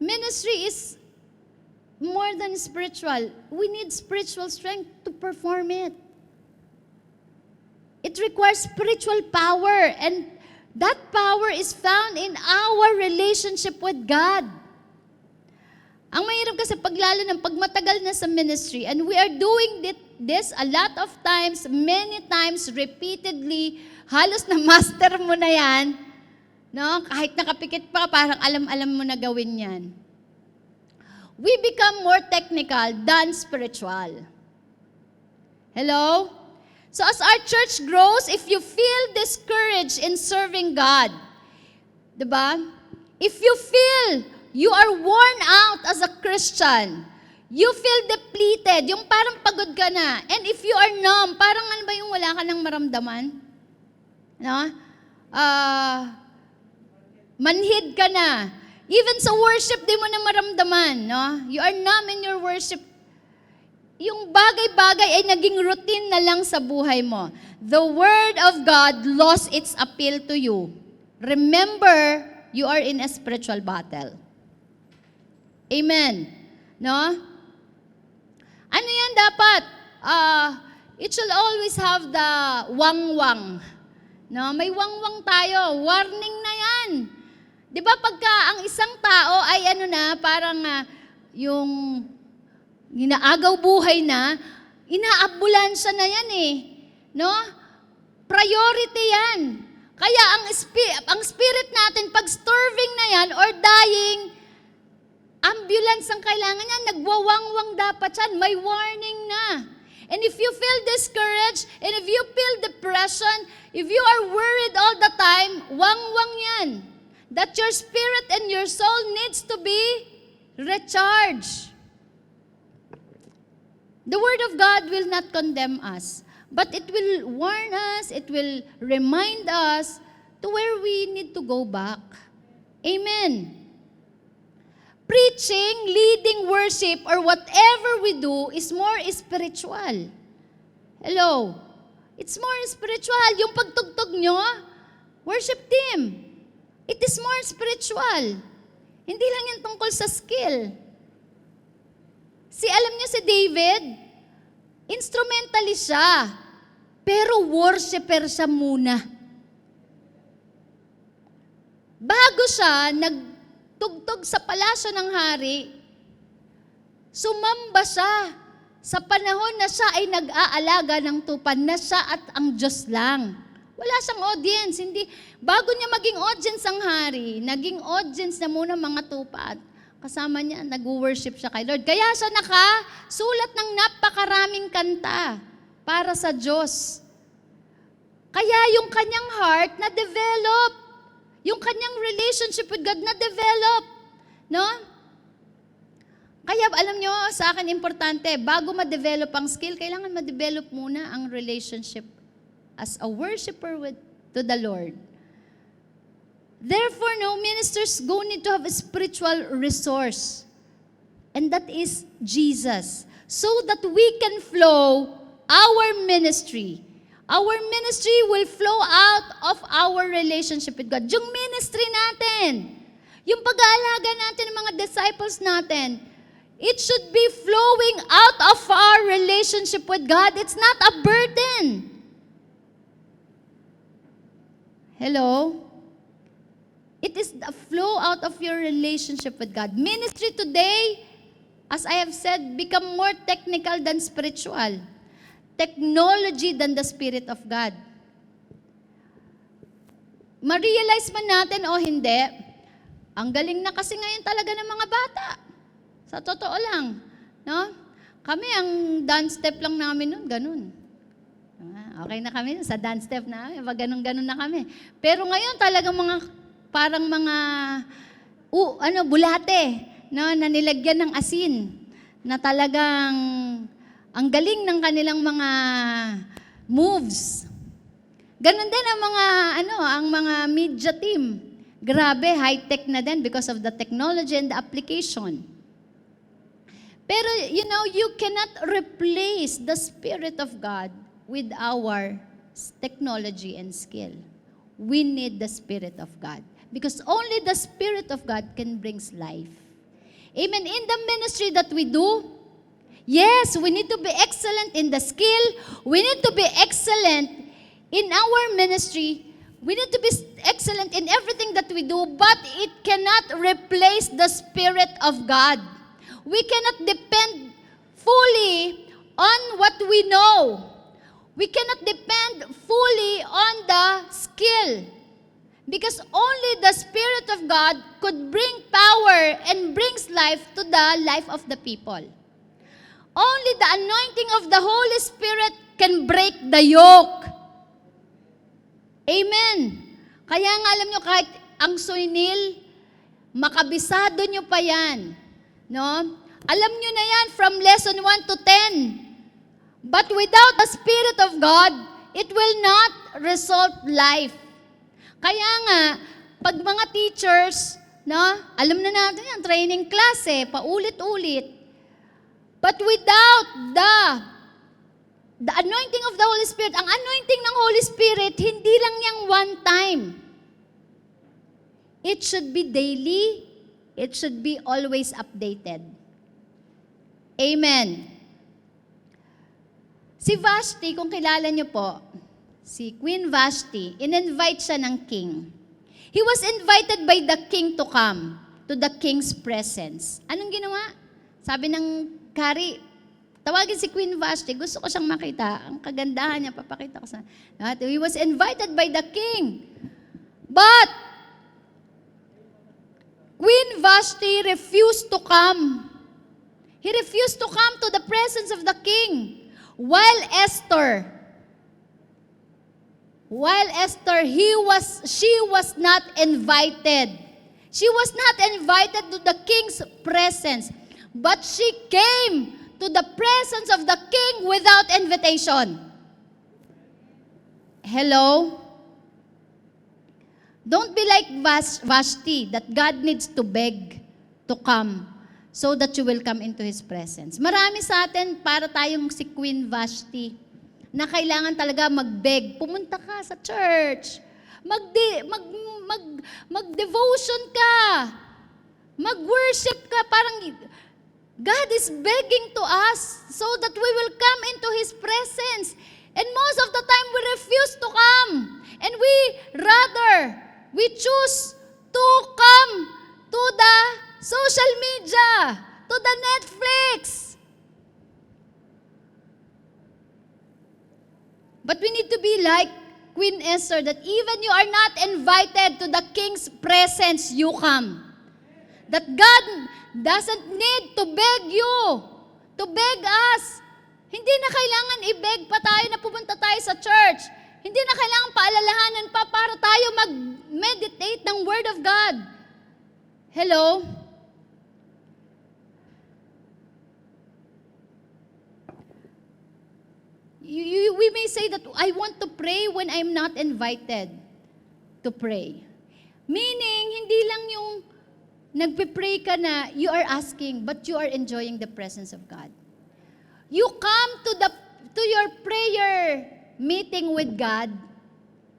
Ministry is more than spiritual. We need spiritual strength to perform it. It requires spiritual power, and that power is found in our relationship with God. Ang mahirap kasi pag matagal na sa ministry, and we are doing this a lot of times, many times, repeatedly, halos na master mo na yan, no? Kahit nakapikit pa, parang alam mo na gawin yan. We become more technical than spiritual. Hello? So as our church grows, if you feel discouraged in serving God, diba? If you feel you are worn out as a Christian, you feel depleted, yung parang pagod ka na. And if you are numb, parang ano ba yung wala ka nang maramdaman? No? Manhid ka na. Even sa worship, di mo na maramdaman. No? You are numb in your worship. Yung bagay-bagay ay naging routine na lang sa buhay mo. The Word of God lost its appeal to you. Remember, you are in a spiritual battle. Amen. No? Ano yan dapat? It should always have the wang-wang. No? May wang-wang tayo. Warning na yan. Di ba pagka ang isang tao ay parang yung ginaagaw buhay na, inaambulansya na yan eh. No? Priority yan. Kaya ang spirit natin, pag starving na yan or dying, ambulance ang kailangan niya, nagwawangwang dapat yan, may warning na. And if you feel discouraged, and if you feel depression, if you are worried all the time, wangwang yan. That your spirit and your soul needs to be recharged. The Word of God will not condemn us, but it will warn us, it will remind us to where we need to go back. Amen. Preaching, leading worship, or whatever we do is more spiritual. Hello? It's more spiritual. Yung pagtugtog nyo, worship team. It is more spiritual. Hindi lang yan tungkol sa skill. Alam niyo si David, instrumentalist siya, pero worshiper siya muna. Bago siya nagtugtog sa palasyo ng hari, sumamba siya sa panahon na siya ay nag-aalaga ng tupan na siya at ang Diyos lang. Wala siyang audience. Bago niya maging audience ang hari, naging audience na muna mga tupa. Kasama niya, nag-worship siya kay Lord. Kaya siya nakasulat ng napakaraming kanta para sa Diyos. Kaya yung kanyang heart na-develop. Yung kanyang relationship with God na-develop. No? Kaya alam nyo, sa akin importante, bago ma-develop ang skill, kailangan ma-develop muna ang relationship as a worshiper to the Lord. Therefore, ministers need to have a spiritual resource. And that is Jesus. So that we can flow our ministry. Our ministry will flow out of our relationship with God. Yung ministry natin, yung pag-aalaga natin ng mga disciples natin, it should be flowing out of our relationship with God. It's not a burden. Hello? It is a flow out of your relationship with God. Ministry today, as I have said, become more technical than spiritual. Technology than the Spirit of God. Ma-realize man natin o hindi, ang galing na kasi ngayon talaga ng mga bata. Sa totoo lang. No? Kami, ang dance step lang namin nun, ganun. Okay na kami sa dance step namin, ganun-ganun na kami. Pero ngayon talagang parang mga bulate, no, na nilagyan ng asin, na talagang ang galing ng kanilang mga moves. Ganon din ang mga media team. Grabe, high-tech na din because of the technology and the application. Pero, you cannot replace the Spirit of God with our technology and skill. We need the Spirit of God. Because only the Spirit of God can bring life. Amen. In the ministry that we do, yes, we need to be excellent in the skill. We need to be excellent in our ministry. We need to be excellent in everything that we do, but it cannot replace the Spirit of God. We cannot depend fully on what we know. We cannot depend fully on the skill. Because only the Spirit of God could bring power and brings life to the life of the people. Only the anointing of the Holy Spirit can break the yoke. Amen. Kaya nga alam nyo, kahit ang suinil, makabisado nyo pa yan. No? Alam nyo na yan from lesson 1 to 10. But without the Spirit of God, it will not result life. Kaya nga, pag mga teachers, no, alam na natin yan, training class paulit-ulit. But without the anointing of the Holy Spirit, ang anointing ng Holy Spirit, hindi lang yang one time. It should be daily. It should be always updated. Amen. Si Vashti, kung kilala niyo po, si Queen Vashti, in-invite siya ng king. He was invited by the king to come to the king's presence. Anong ginawa? Sabi ng Kari, tawagin si Queen Vashti, gusto ko siyang makita. Ang kagandahan niya, papakita ko sa... He was invited by the king. But, Queen Vashti refused to come. He refused to come to the presence of the king. While Esther, she was not invited. She was not invited to the king's presence. But she came to the presence of the king without invitation. Hello? Don't be like Vashti, that God needs to beg to come so that you will come into His presence. Marami sa atin, para tayong si Queen Vashti, na kailangan talaga mag-beg. Pumunta ka sa church. Mag-devotion ka. Mag-worship ka. Parang God is begging to us so that we will come into His presence. And most of the time, we refuse to come. And we choose to come to the social media, to the Netflix. But we need to be like Queen Esther, that even you are not invited to the king's presence, you come. That God doesn't need to beg you, to beg us. Hindi na kailangan i-beg pa tayo na pumunta tayo sa church. Hindi na kailangan paalalahanan pa para tayo mag-meditate ng Word of God. Hello? We may say that I want to pray when I'm not invited to pray. Meaning, hindi lang yung nagpe-pray ka na you are asking, but you are enjoying the presence of God. You come to your prayer meeting with God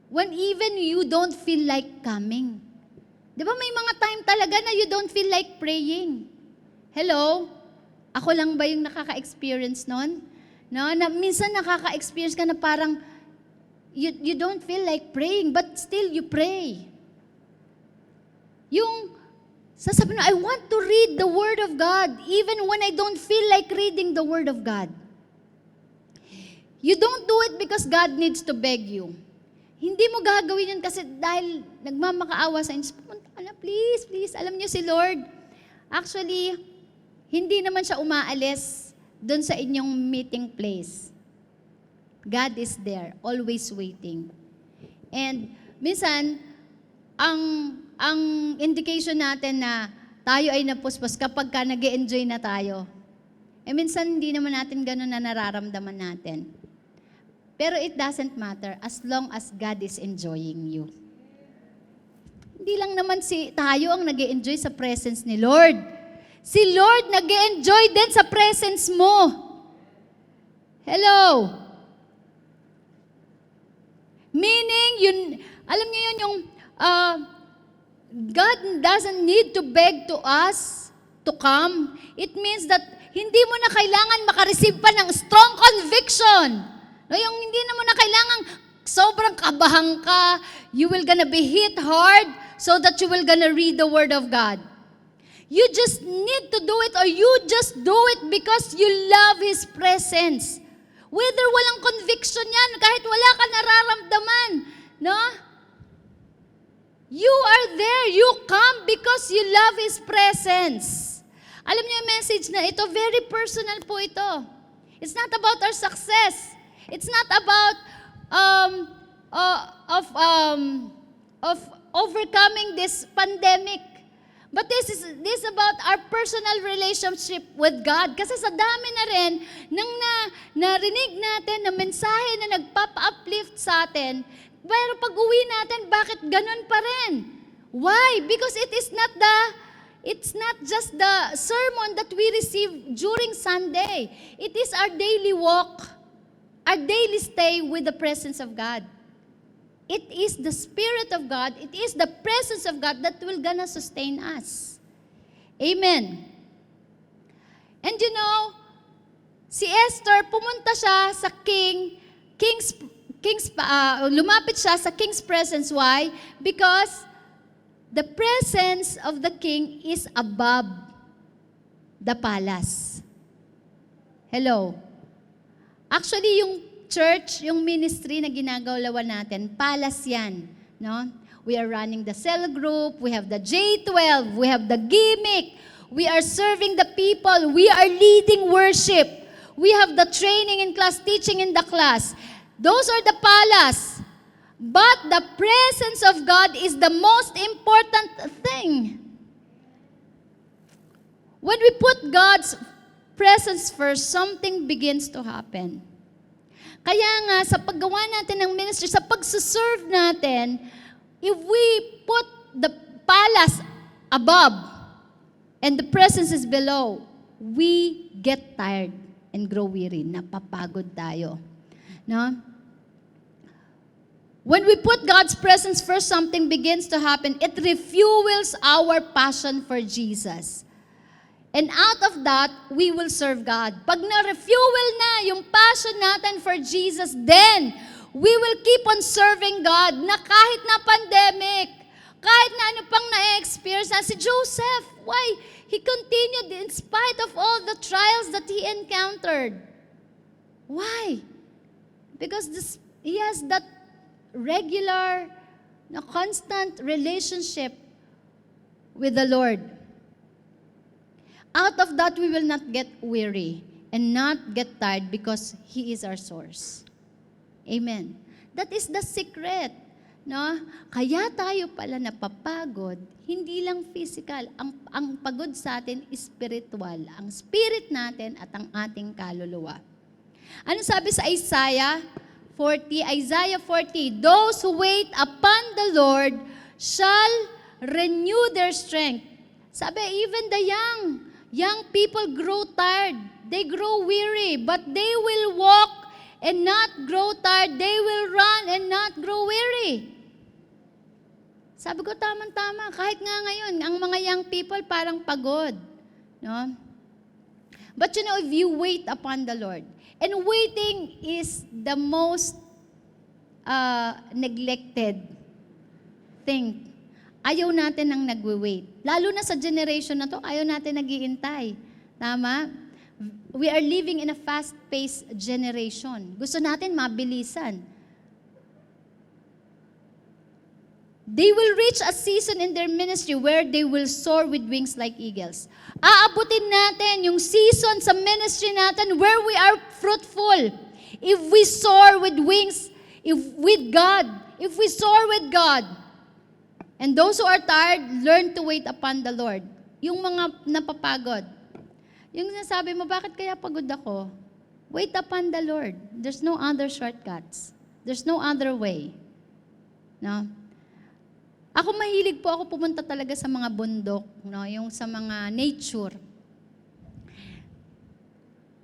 when even you don't feel like coming. Di ba may mga time talaga na you don't feel like praying? Hello? Ako lang ba yung nakaka-experience nun? No? Na minsan nakaka-experience ka na parang you don't feel like praying, but still you pray. Yung sasabihin mo, I want to read the Word of God even when I don't feel like reading the Word of God. You don't do it because God needs to beg you. Hindi mo gagawin yun kasi dahil nagmamakaawa sa inyo. Pumunta ka na, please, please. Alam niyo si Lord, actually, hindi naman siya umaalis doon sa inyong meeting place. God is there, always waiting. And minsan, ang indication natin na tayo ay napuspos kapag ka nag-e-enjoy na tayo. Minsan hindi naman natin ganun na nararamdaman natin. Pero it doesn't matter as long as God is enjoying you. Hindi lang naman tayo ang nag-e-enjoy sa presence ni Lord. Si Lord nag-e-enjoy din sa presence mo. Hello? Meaning, alam niyo yun yung, God doesn't need to beg to us to come. It means that hindi mo na kailangan makareceive pa ng strong conviction. No, yung hindi na mo na kailangan sobrang kabahan ka, you will gonna be hit hard so that you will gonna read the Word of God. You just need to do it or you just do it because you love His presence. Whether walang conviction yan, kahit wala ka nararamdaman, no? You are there, you come because you love His presence. Alam niyo yung message na ito, very personal po ito. It's not about our success. It's not about of overcoming this pandemic. But this is about our personal relationship with God. Kasi sa dami na rin nang narinig natin na mensahe na nagpapa-uplift sa atin, pero pag uwi natin, bakit ganun pa rin? Why? Because it's not just the sermon that we receive during Sunday. It is our daily walk. Our daily stay with the presence of God. It is the Spirit of God, it is the presence of God that will gonna sustain us. Amen. And you know, si Esther, pumunta siya sa lumapit siya sa king's presence. Why? Because the presence of the king is above the palace. Hello? Actually, yung church, yung ministry na ginagalawan natin, palace yan. No? We are running the cell group, we have the J12, we have the gimmick, we are serving the people, we are leading worship, we have the training in class, teaching in the class. Those are the palace. But the presence of God is the most important thing. When we put God's presence first, something begins to happen. Kaya nga, sa paggawa natin ng ministry, sa pagsuserve natin, if we put the palace above and the presence is below, we get tired and grow weary. Napapagod tayo. No? When we put God's presence first, something begins to happen. It refuels our passion for Jesus. And out of that, we will serve God. Pag na-refuel na yung passion natin for Jesus, then we will keep on serving God na kahit na pandemic, kahit na ano pang na-experience na si Joseph. Why? He continued in spite of all the trials that he encountered. Why? Because he has that regular, constant relationship with the Lord. Out of that, we will not get weary and not get tired because He is our source. Amen. That is the secret. No? Kaya tayo pala napapagod, hindi lang physical. Ang pagod sa atin is spiritual. Ang spirit natin at ang ating kaluluwa. Ano sabi sa Isaiah 40? Isaiah 40, those who wait upon the Lord shall renew their strength. Sabi, even the young people grow tired. They grow weary, but they will walk and not grow tired. They will run and not grow weary. Sabi ko, tamang-tama. Kahit nga ngayon, ang mga young people parang pagod. No? But you know, if you wait upon the Lord, and waiting is the most neglected thing. Ayaw natin ang nagwe-wait. Lalo na sa generation na to, ayaw natin nag-iintay. Tama? We are living in a fast-paced generation. Gusto natin mabilisan. They will reach a season in their ministry where they will soar with wings like eagles. Aabutin natin yung season sa ministry natin where we are fruitful. If we soar with wings, with God, if we soar with God, and those who are tired, learn to wait upon the Lord. Yung mga napapagod, yung sinasabi mo, bakit kaya pagod ako? Wait upon the Lord. There's no other shortcuts. There's no other way. No? Ako mahilig po ako pumunta talaga sa mga bundok, no, yung sa mga nature.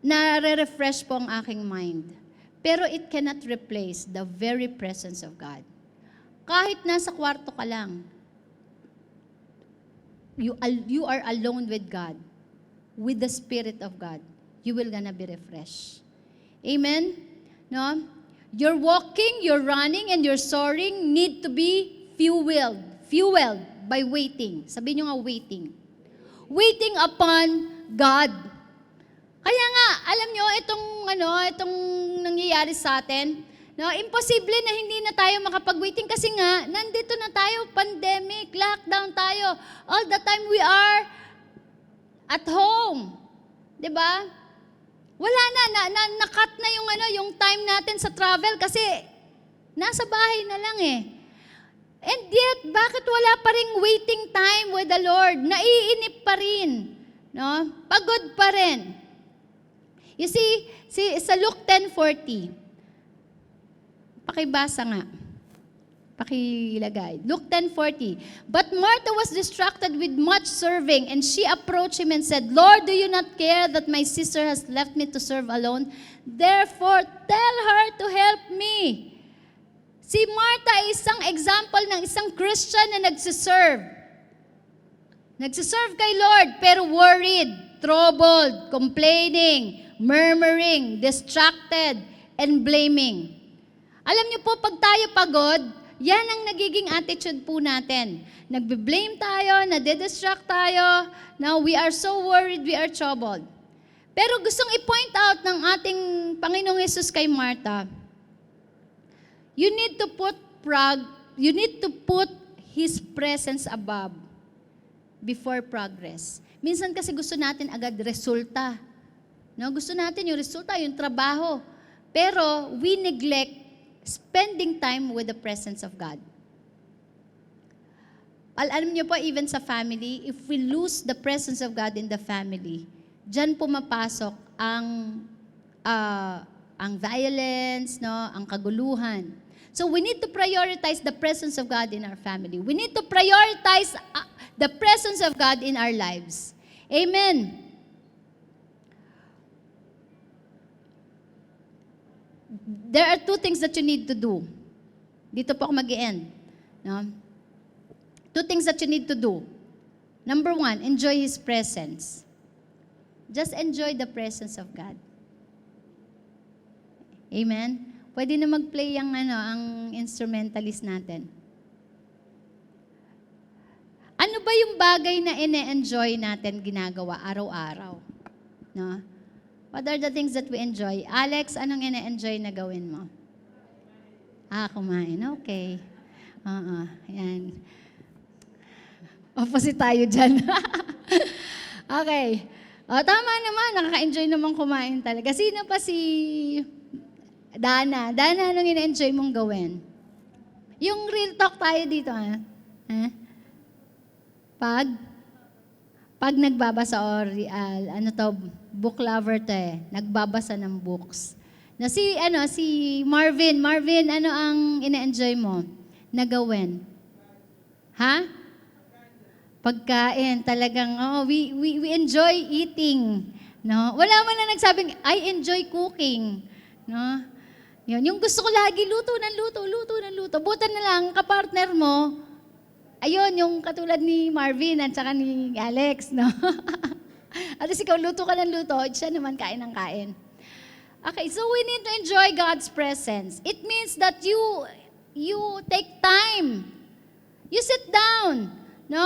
Nare-refresh po ang aking mind. Pero it cannot replace the very presence of God. Kahit nasa kwarto ka lang, you are alone with God, with the Spirit of God, you will gonna be refreshed. Amen? No? Your walking, your running, and your soaring need to be fueled by waiting. Sabihin nyo nga, waiting. Waiting upon God. Kaya nga, alam nyo, itong nangyayari sa atin, no, imposible na hindi na tayo makapag-waiting kasi nga, nandito na tayo, pandemic, lockdown tayo. All the time we are at home. 'Di ba? Wala na-cut na yung time natin sa travel kasi nasa bahay na lang eh. And yet, bakit wala pa ring waiting time with the Lord? Naiinip pa rin. No? Pagod pa rin. You see, sa Luke 10:40, pakibasa nga. Pakilagay. Luke 10:40. But Martha was distracted with much serving, and she approached him and said, Lord, do you not care that my sister has left me to serve alone? Therefore, tell her to help me. Si Martha ay isang example ng isang Christian na nagsiserve. Nagsiserve kay Lord, pero worried, troubled, complaining, murmuring, distracted, and blaming. Alam niyo po, pag tayo pagod, yan ang nagiging attitude po natin. Nagbe-blame tayo, nade-distract tayo. Now, we are so worried, we are troubled. Pero gustong i-point out ng ating Panginoong Hesus kay Martha, you need to put His presence above before progress. Minsan kasi gusto natin agad resulta. No? Gusto natin yung resulta, yung trabaho. Pero we neglect spending time with the presence of God. Alam niyo po, even sa family, if we lose the presence of God in the family, dyan pumapasok ang violence, no, ang kaguluhan. So we need to prioritize the presence of God in our family. We need to prioritize the presence of God in our lives. Amen. There are two things that you need to do. Dito po ako mag-i-end. No? Two things that you need to do. Number one, enjoy His presence. Just enjoy the presence of God. Amen? Pwede na mag-play ang instrumentalist natin. Ano ba yung bagay na ine-enjoy natin ginagawa araw-araw? No? What are the things that we enjoy? Alex, anong ine-enjoy na gawin mo? Kumain. Okay. Yan. Opposite tayo dyan. Okay. Tama naman, nakaka-enjoy naman kumain talaga. Sino pa si Dana? Dana, anong ina-enjoy mong gawin? Yung real talk tayo dito, ha? Pag nagbabasa or book lover to nagbabasa ng books. Na si Marvin. Marvin, ano ang ina-enjoy mo na gawin? Ha? Pagkain. Talagang, we enjoy eating. No? Wala man na nagsabing, I enjoy cooking. No? Yun, yung gusto ko lagi, luto ng luto. Buta na lang, kapartner mo, ayun, yung katulad ni Marvin at saka ni Alex, no? At least ikaw, luto ka ng luto, siya naman kain ng kain. Okay, so we need to enjoy God's presence. It means that you take time. You sit down, no?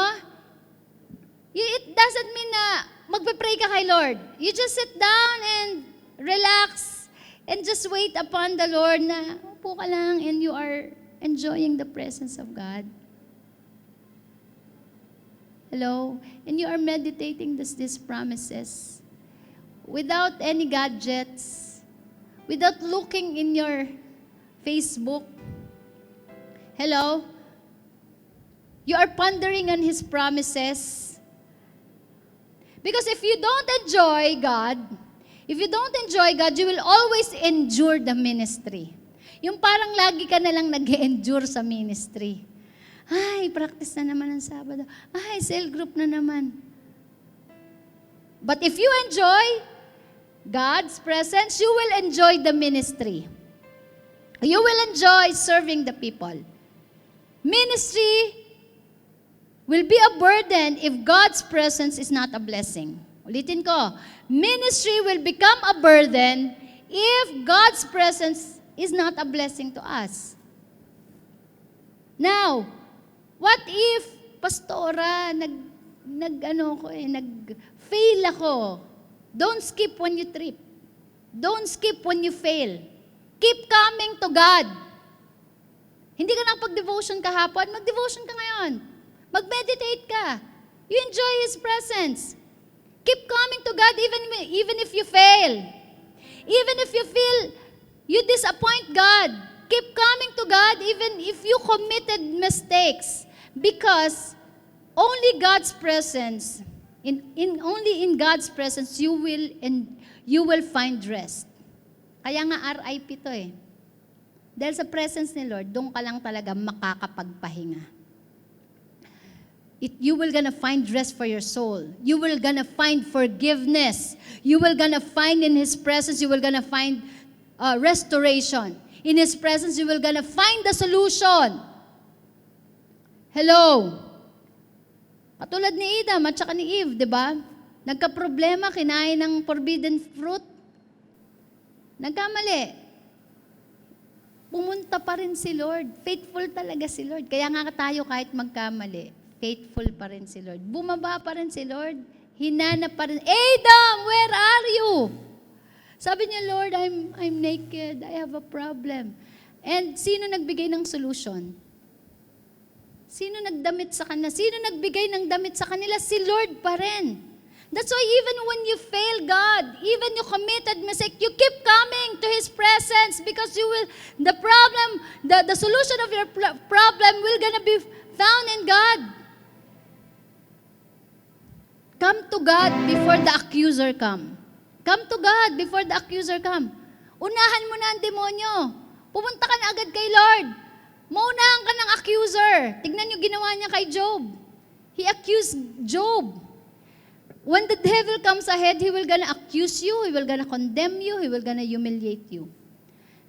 It doesn't mean na magpe-pray ka kay Lord. You just sit down and relax and just wait upon the Lord na upo ka lang and you are enjoying the presence of God. Hello? And you are meditating these promises without any gadgets, without looking in your Facebook. Hello? You are pondering on His promises. Because if you don't enjoy God, you will always endure the ministry. Yung parang lagi ka na lang nag-endure sa ministry. Ay, practice na naman ng Sabado. Ay, cell group na naman. But if you enjoy God's presence, you will enjoy the ministry. You will enjoy serving the people. Ministry will be a burden if God's presence is not a blessing. Ulitin ko, ministry will become a burden if God's presence is not a blessing to us. Now, what if, Pastora, nag-fail ako? Don't skip when you trip. Don't skip when you fail. Keep coming to God. Hindi ka nakapag-devotion kahapon, mag-devotion ka ngayon. Mag-meditate ka. You enjoy His presence. Keep coming to God even if you fail. Even if you feel you disappoint God. Keep coming to God even if you committed mistakes. Because only God's presence, only in God's presence you will find rest. Kaya nga RIP to eh. Dahil sa presence ni Lord, doon ka lang talaga makakapagpahinga. You will gonna find rest for your soul. You will gonna find forgiveness. You will gonna find in His presence, you will gonna find restoration. In His presence, you will gonna find the solution. Hello? Katulad ni Adam at saka ni Eve, di ba? Nagka-problema, kinain ng forbidden fruit. Nagkamali. Pumunta pa rin si Lord. Faithful talaga si Lord. Kaya nga tayo kahit magkamali, faithful pa rin si Lord. Bumaba pa rin si Lord. Hinanap pa rin. Adam, where are you? Sabi niya, Lord, I'm naked. I have a problem. And sino nagbigay ng solution? Sino nagdamit sa kanila? Sino nagbigay ng damit sa kanila? Si Lord pa rin. That's why even when you fail God, even you committed mistake, you keep coming to His presence because the solution of your problem will gonna be found in God. Come to God before the accuser come. Come to God before the accuser come. Unahan mo na ang demonyo. Pumunta ka na agad kay Lord. Maunahan ka ng accuser. Tignan niyo ginawa niya kay Job. He accused Job. When the devil comes ahead, he will gonna accuse you, he will gonna condemn you, he will gonna humiliate you.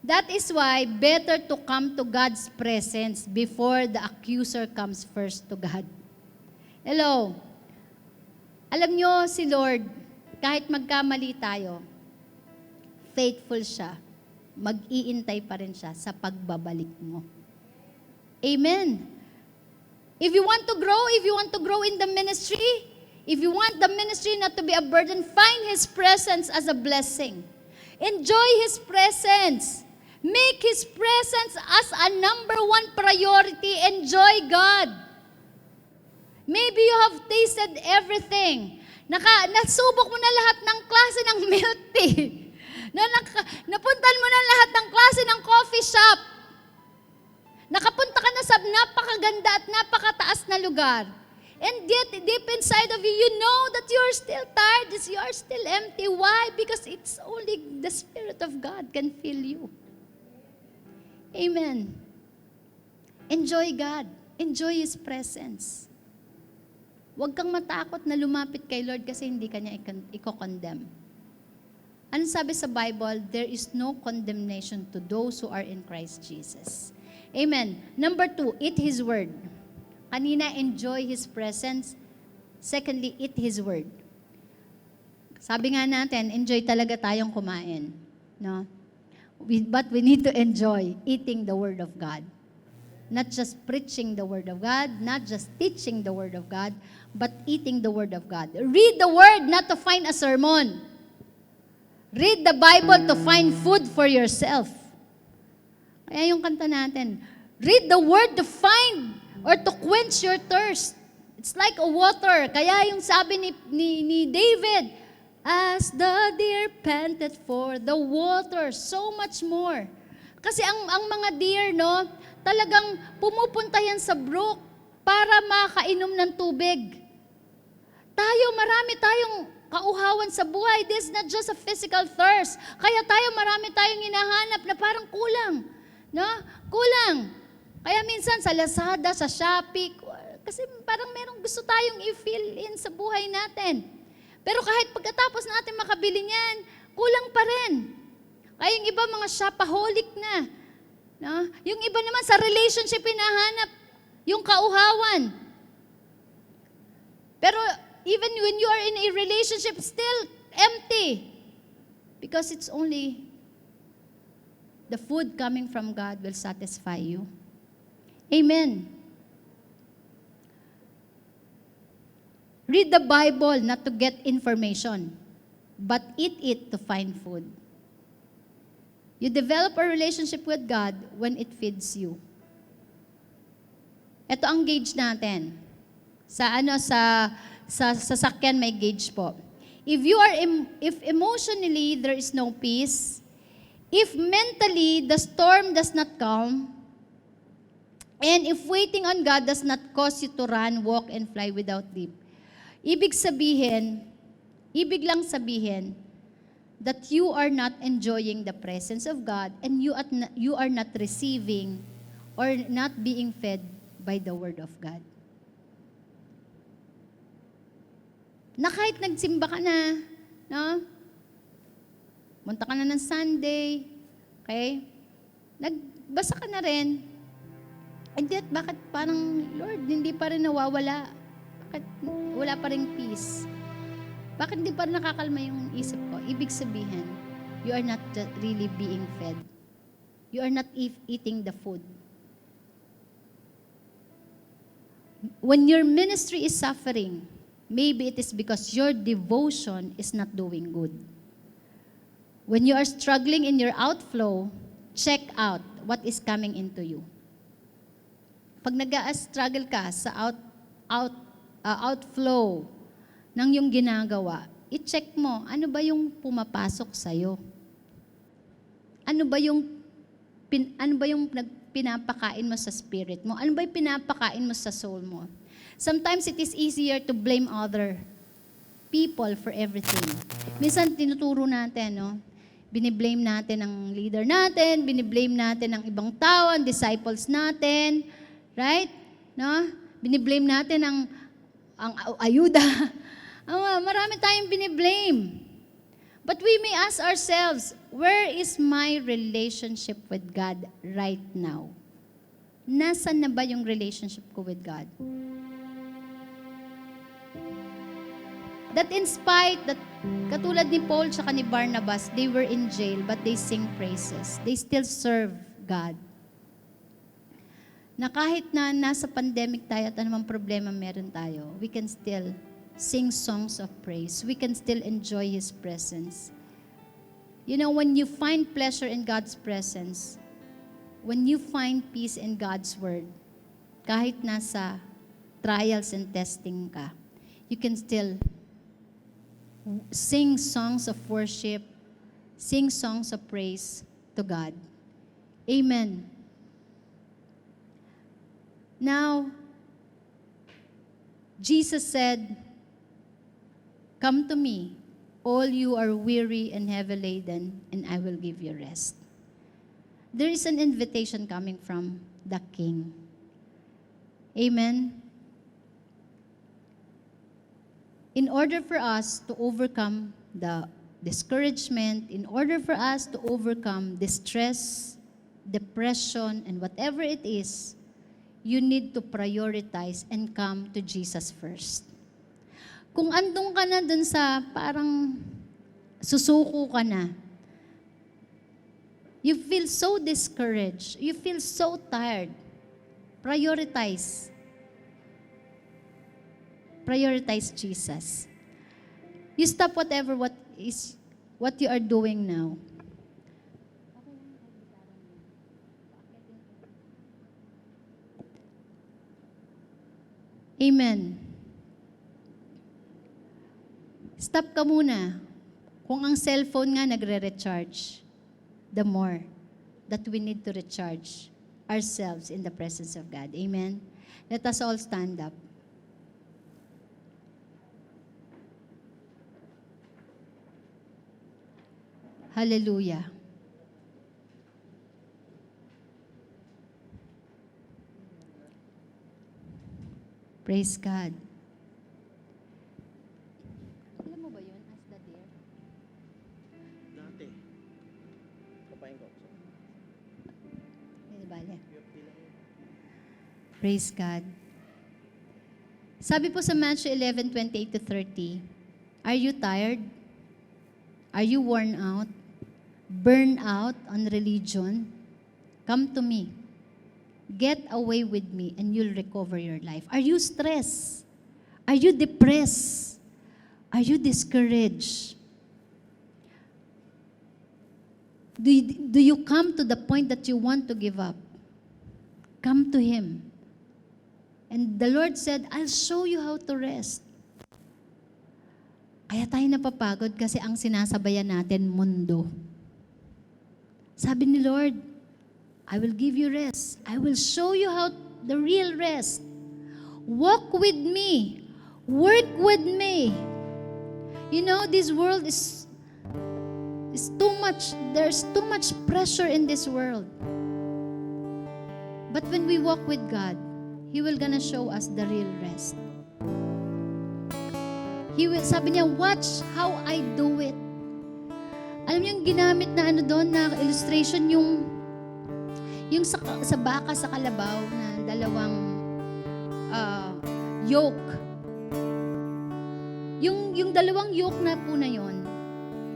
That is why better to come to God's presence before the accuser comes first to God. Hello? Alam nyo, si Lord, kahit magkamali tayo, faithful siya. Mag-iintay pa rin siya sa pagbabalik mo. Amen. If you want to grow in the ministry, if you want the ministry not to be a burden, find His presence as a blessing. Enjoy His presence. Make His presence as a number one priority. Enjoy God. Maybe you have tasted everything. Nasubok mo na lahat ng klase ng milk tea. Napuntan mo na lahat ng klase ng coffee shop. Nakapunta ka na sa napakaganda at napakataas na lugar. And yet, deep inside of you, you know that you're still tired, you are still empty. Why? Because it's only the Spirit of God can fill you. Amen. Enjoy God. Enjoy His presence. Huwag kang matakot na lumapit kay Lord kasi hindi ka niya i-condemn. Ano sabi sa Bible? There is no condemnation to those who are in Christ Jesus. Amen. Number 2, eat His Word. Kanina, enjoy His presence. Secondly, eat His Word. Sabi nga natin, enjoy talaga tayong kumain. No? But we need to enjoy eating the Word of God. Not just preaching the Word of God, not just teaching the Word of God, but eating the Word of God. Read the Word not to find a sermon. Read the Bible to find food for yourself. Kaya yung kanta natin, read the Word to find or to quench your thirst. It's like a water. Kaya yung sabi ni David, as the deer panted for the water, so much more. Kasi ang mga deer, no, talagang pumupunta yan sa brook para makainom ng tubig. Marami tayong kauhawan sa buhay. This is not just a physical thirst. Kaya marami tayong hinahanap na parang kulang. No? Kulang. Kaya minsan sa Lazada, sa Shopee, kasi parang merong gusto tayong i-fill in sa buhay natin. Pero kahit pagkatapos natin makabili niyan, kulang pa rin. Kaya yung iba mga shopaholic na. No? Yung iba naman sa relationship hinahanap yung kauhawan. Pero even when you are in a relationship, still empty. Because it's only the food coming from God will satisfy you. Amen. Read the Bible not to get information, but eat it to find food. You develop a relationship with God when it feeds you. Ito ang gauge natin. Sa sasakyan may gauge po. If emotionally there is no peace, if mentally the storm does not calm, and if waiting on God does not cause you to run, walk, and fly without leave, ibig lang sabihin that you are not enjoying the presence of God and you are not receiving or not being fed by the Word of God. Na kahit nagsimba ka na, no? Munta ka na ng Sunday, okay? Nagbasa ka na rin. And yet, bakit parang, Lord, hindi pa rin nawawala? Bakit wala pa rin peace? Bakit hindi pa rin nakakalma yung isip ko? Ibig sabihin, you are not really being fed. You are not eating the food. When your ministry is suffering, maybe it is because your devotion is not doing good. When you are struggling in your outflow, check out what is coming into you. Pag nag-struggle ka sa outflow ng yung ginagawa, i-check mo, ano ba yung pumapasok sa'yo? Ano ba yung pinapakain mo sa spirit mo? Ano ba yung pinapakain mo sa soul mo? Sometimes it is easier to blame other people for everything. Minsan tinuturo natin, no? Biniblame natin ang leader natin, biniblame natin ang ibang tao, ang disciples natin, right? No? Biniblame natin ang ayuda. Marami tayong biniblame. But we may ask ourselves, where is my relationship with God right now? Nasaan na ba yung relationship ko with God? That in spite that katulad ni Paul at ni Barnabas, they were in jail but they sing praises. They still serve God. Na kahit na nasa pandemic tayo at anumang problema meron tayo, we can still sing songs of praise. We can still enjoy His presence. You know, when you find pleasure in God's presence, when you find peace in God's Word, kahit nasa trials and testing ka, you can still sing songs of worship, sing songs of praise to God. Amen. Now, Jesus said, "Come to me, all you are weary and heavy laden, and I will give you rest." There is an invitation coming from the King. Amen? In order for us to overcome the discouragement, in order for us to overcome distress, depression, and whatever it is, you need to prioritize and come to Jesus first. Kung andun ka na dun sa parang susuko ka na, you feel so discouraged, you feel so tired, prioritize. Prioritize Jesus. You stop what you are doing now. Amen. Stop ka muna. Kung ang cellphone nga nagre-recharge, the more that we need to recharge ourselves in the presence of God. Amen. Let us all stand up. Hallelujah. Praise God. Alam mo ba yun? As the deer? Dati. Kapain ko. Hindi bale. Praise God. Sabi po sa Matthew 11:28-30, are you tired? Are you worn out? Burned out on religion? Come to me. Get away with me and you'll recover your life. Are you stressed? Are you depressed? Are you discouraged? Do you come to the point that you want to give up? Come to Him. And the Lord said, I'll show you how to rest. Kaya tayo napapagod kasi ang sinasabayan natin, mundo. Sabi ni Lord, I will give you rest. I will show you how the real rest. Walk with me. Work with me. You know, this world is too much. There's too much pressure in this world. But when we walk with God, He will gonna show us the real rest. Sabi niya, watch how I do it. Alam niyo yung ginamit na doon na illustration, yung sa baka sa kalabaw na dalawang yoke. Yung dalawang yoke na po na yon,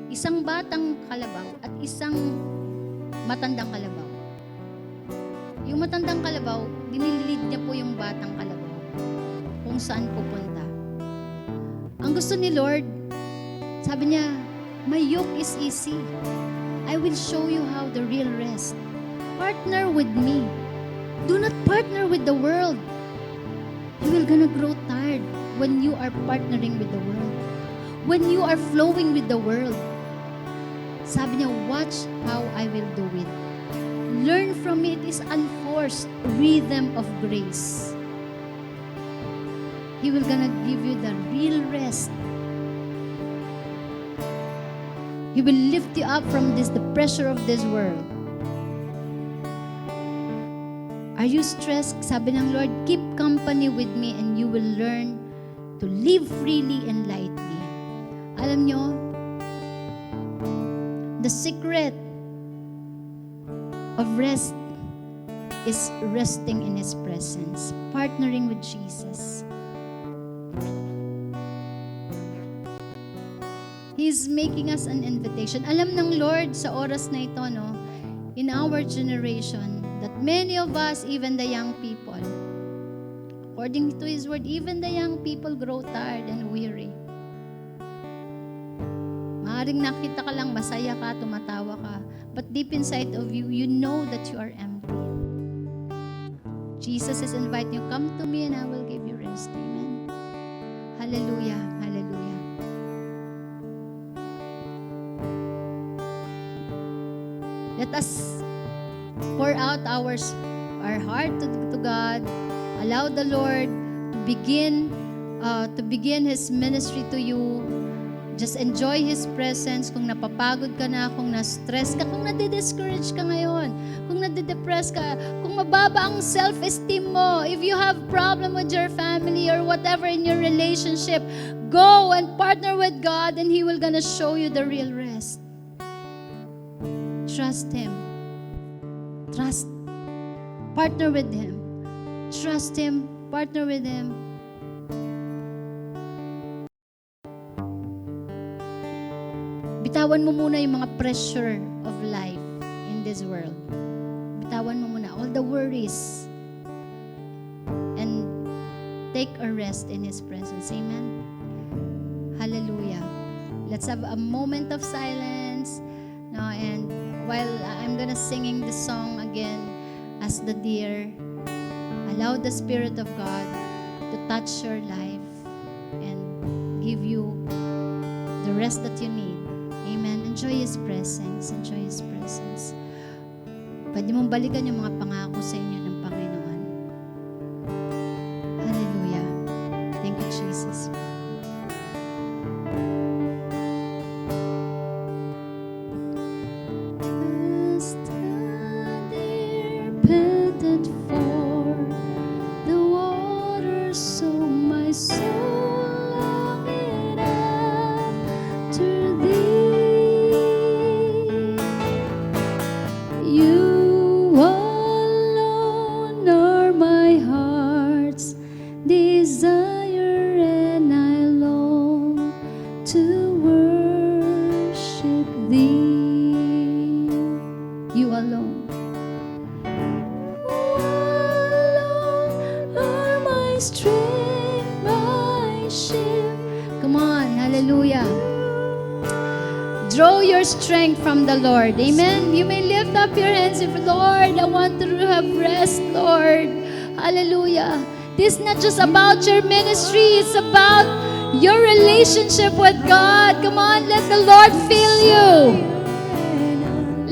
isang batang kalabaw at isang matandang kalabaw. Yung matandang kalabaw, dinilid niya po yung batang kalabaw kung saan pupunta. Ang gusto ni Lord, sabi niya, my yoke is easy. I will show you how the real rest. Partner with me. Do not partner with the world. You will gonna grow tired when you are partnering with the world. When you are flowing with the world. Sabi niya, watch how I will do it. Learn from me. It is unforced rhythm of grace. He will gonna give you the real rest. He will lift you up from the pressure of this world. Are you stressed? Sabi ng Lord, keep company with me and you will learn to live freely and lightly. Alam nyo, the secret of rest is resting in His presence, partnering with Jesus. He's making us an invitation. Alam ng Lord sa oras na ito, no, in our generation, that many of us, even the young people, according to His word, even the young people grow tired and weary. Maaring nakita ka lang, masaya ka, tumatawa ka, but deep inside of you, you know that you are empty. Jesus is inviting you, come to me and I will give you rest. Amen. Hallelujah. Hallelujah. Let us pour out our heart to God. Allow the Lord to begin to begin His ministry to you. Just enjoy His presence. Kung napapagod ka na, kung na-stress ka, kung nade-discourage ka ngayon, kung nade-depress ka, kung mababa ang self-esteem mo, if you have problem with your family or whatever in your relationship, go and partner with God and He will gonna show you the real rest. Trust Him. Trust. Partner with Him. Trust Him. Partner with Him. Bitawan mo muna yung mga pressure of life in this world. Bitawan mo muna all the worries. And take a rest in His presence. Amen? Hallelujah. Let's have a moment of silence. No, and while I'm gonna singing this song again as the deer, allow the Spirit of God to touch your life and give you the rest that you need. Amen. Enjoy His presence. Enjoy His presence. Pwede mong balikan yung mga pangako sa inyo ng Panginoon. Hallelujah. Thank you, Jesus. As the deer panted for the water, so my soul longed after Thee. You alone are my heart's desire, and I long to worship Thee. You alone. Alone are my strength, my shield. Come on, hallelujah. Draw your strength from the Lord. Amen. You may lift up your hands if, Lord, I want to have rest, Lord. Hallelujah. This is not just about your ministry. It's about your relationship with God. Come on, let the Lord fill you.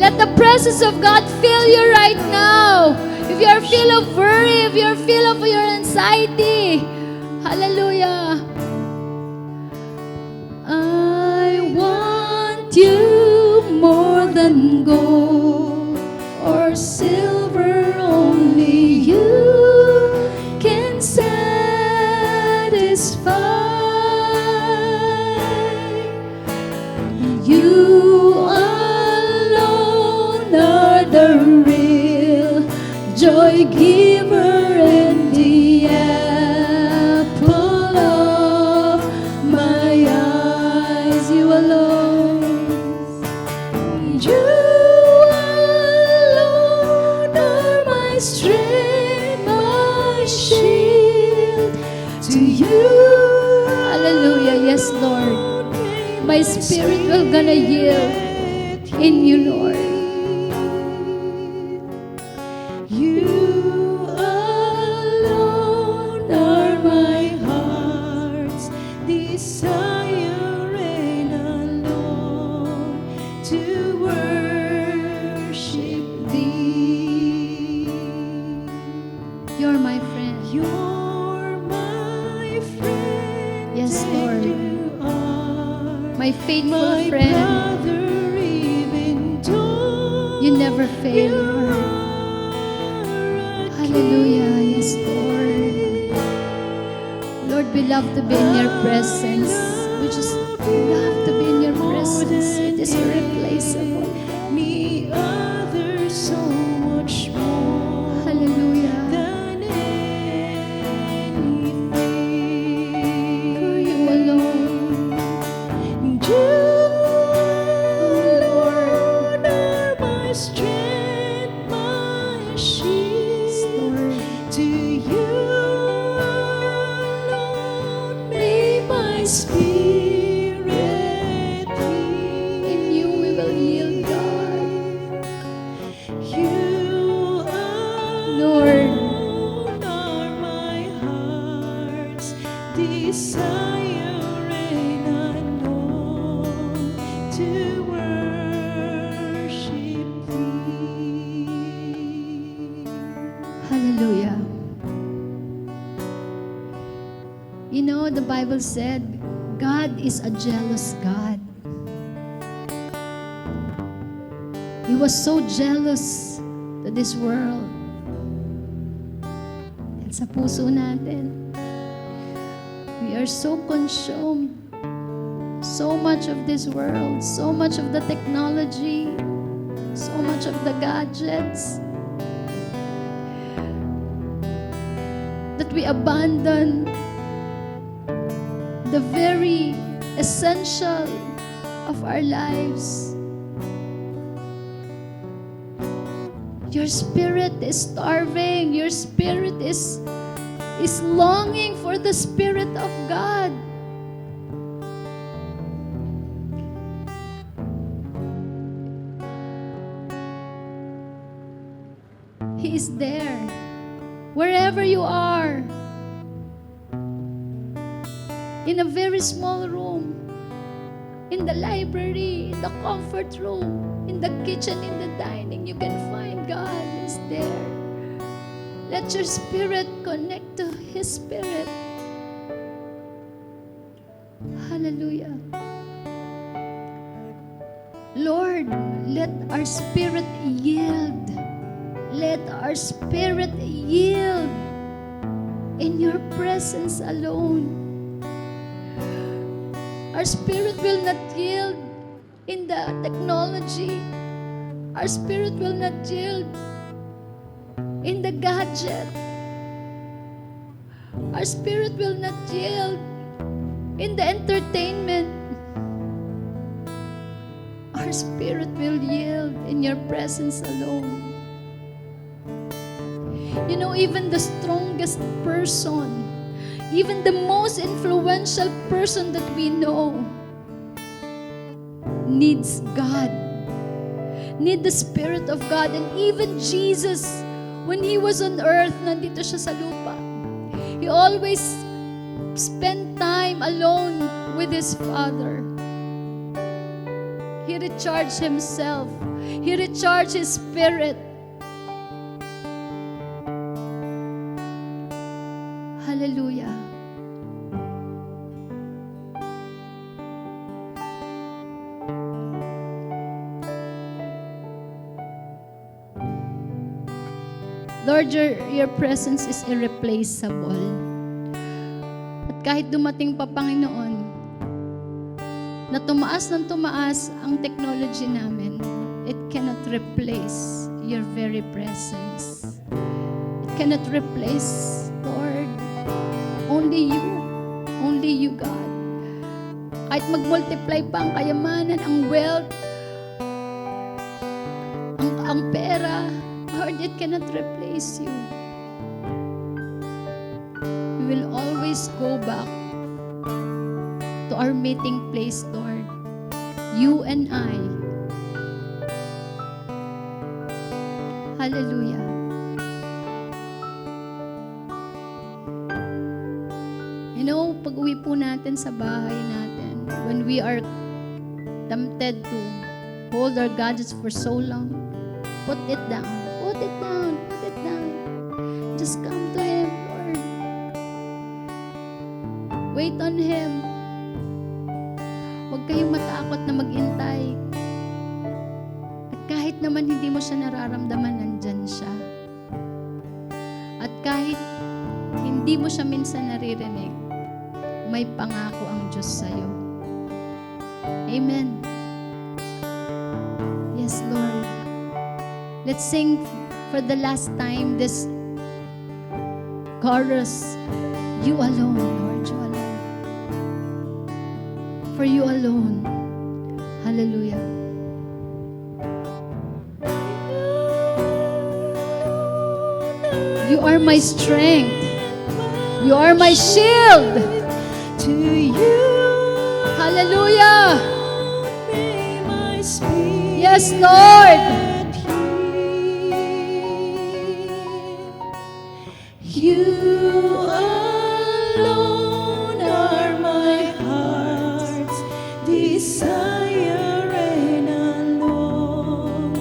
Let the presence of God fill you right now. If you are full of worry, if you are full of your anxiety, hallelujah. I want you more than gold or silver. Only you can satisfy. You alone are the real joy giver and the apple of my eyes. You alone. You alone are my strength, my shield. To you, hallelujah, yes, Lord. My spirit will gonna yield in you, Lord. You alone are my heart's desire, and I long to worship Thee. You're my friend. You're my friend. Yes, Lord. My faithful friend. You never fail, Lord. Hallelujah. Yes, Lord. Lord, we love to be in your presence. We just love to be in your presence. It is irreplaceable. Me others so much more. Hallelujah. Than anything. For you alone. You alone are my strength, my shield. To you alone may my spirit be. In you we will yield, God. You alone are my heart's desire, and I long to worship Thee. Hallelujah. You know, the Bible said, God is a jealous God. He was so jealous to this world. At sa puso natin, we are so consumed. So much of this world, so much of the technology, so much of the gadgets, that we abandon the very essential of our lives. Your spirit is starving. Your spirit is longing for the Spirit of God. He is there. Wherever you are. In a very small room. In the library. In the comfort room. In the kitchen. In the dining. You can find God is there. Let your spirit connect to His Spirit. Hallelujah. Lord, let our spirit yield. Let our spirit yield in your presence alone. Our spirit will not yield in the technology. Our spirit will not yield in the gadget. Our spirit will not yield in the entertainment. Our spirit will yield in your presence alone. You know, even the strongest person, even the most influential person that we know needs God, need the Spirit of God. And even Jesus, when He was on earth, nandito siya sa lupa, He always spent time alone with His Father. He recharged Himself. He recharged His spirit. Hallelujah. Lord, your presence is irreplaceable. At kahit dumating pa, Panginoon, na tumaas ng tumaas ang technology namin, it cannot replace your very presence. It cannot replace, Lord, only you, God. Kahit mag-multiply pa ang kayamanan, ang wealth, ang pera, Lord, it cannot replace you. We will always go back to our meeting place, Lord. You and I. Hallelujah. You know, pag-uwi po natin sa bahay natin, when we are tempted to hold our gadgets for so long, put it down. Put it down. Put it down. Just come to Him, Lord. Wait on Him. Huwag kayong matakot na mag-intay. At kahit naman hindi mo siya nararamdaman, nandyan siya. At kahit hindi mo siya minsan naririnig, may pangako ang Diyos sa'yo. Amen. Yes, Lord. Let's sing for the last time this chorus. You alone, Lord, you alone. For you alone. Hallelujah. You are my strength. You are my shield. To you, Hallelujah. may my spirit Yes, Lord. You alone are my heart's desire, and I long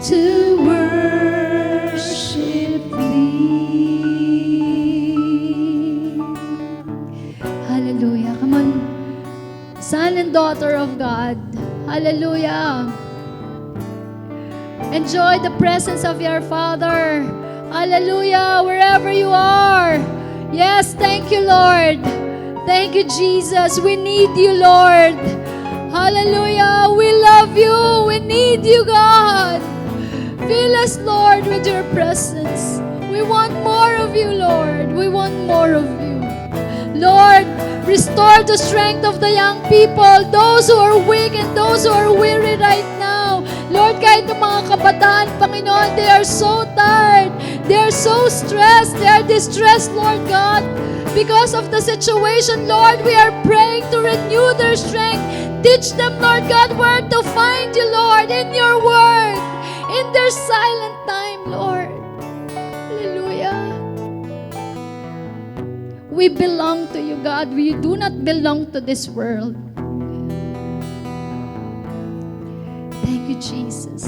to worship Thee. daughter of God. Hallelujah. Enjoy the presence of your Father. Hallelujah, wherever you are. Yes, thank you, Lord. Thank you, Jesus. We need you, Lord. Hallelujah. We love you. We need you, God. Fill us, Lord, with your presence. We want more of you, Lord. We want more of you. Lord, restore the strength of the young people, those who are weak and those who are weary right now. Lord, kahit ng mga kabataan, Panginoon, they are so tired. They are so stressed. They are distressed, Lord God. Because of the situation, Lord, we are praying to renew their strength. Teach them, Lord God, where to find you, Lord, in your word, in their silent time, Lord. Hallelujah. We belong to you, God. We do not belong to this world. Thank you, Jesus.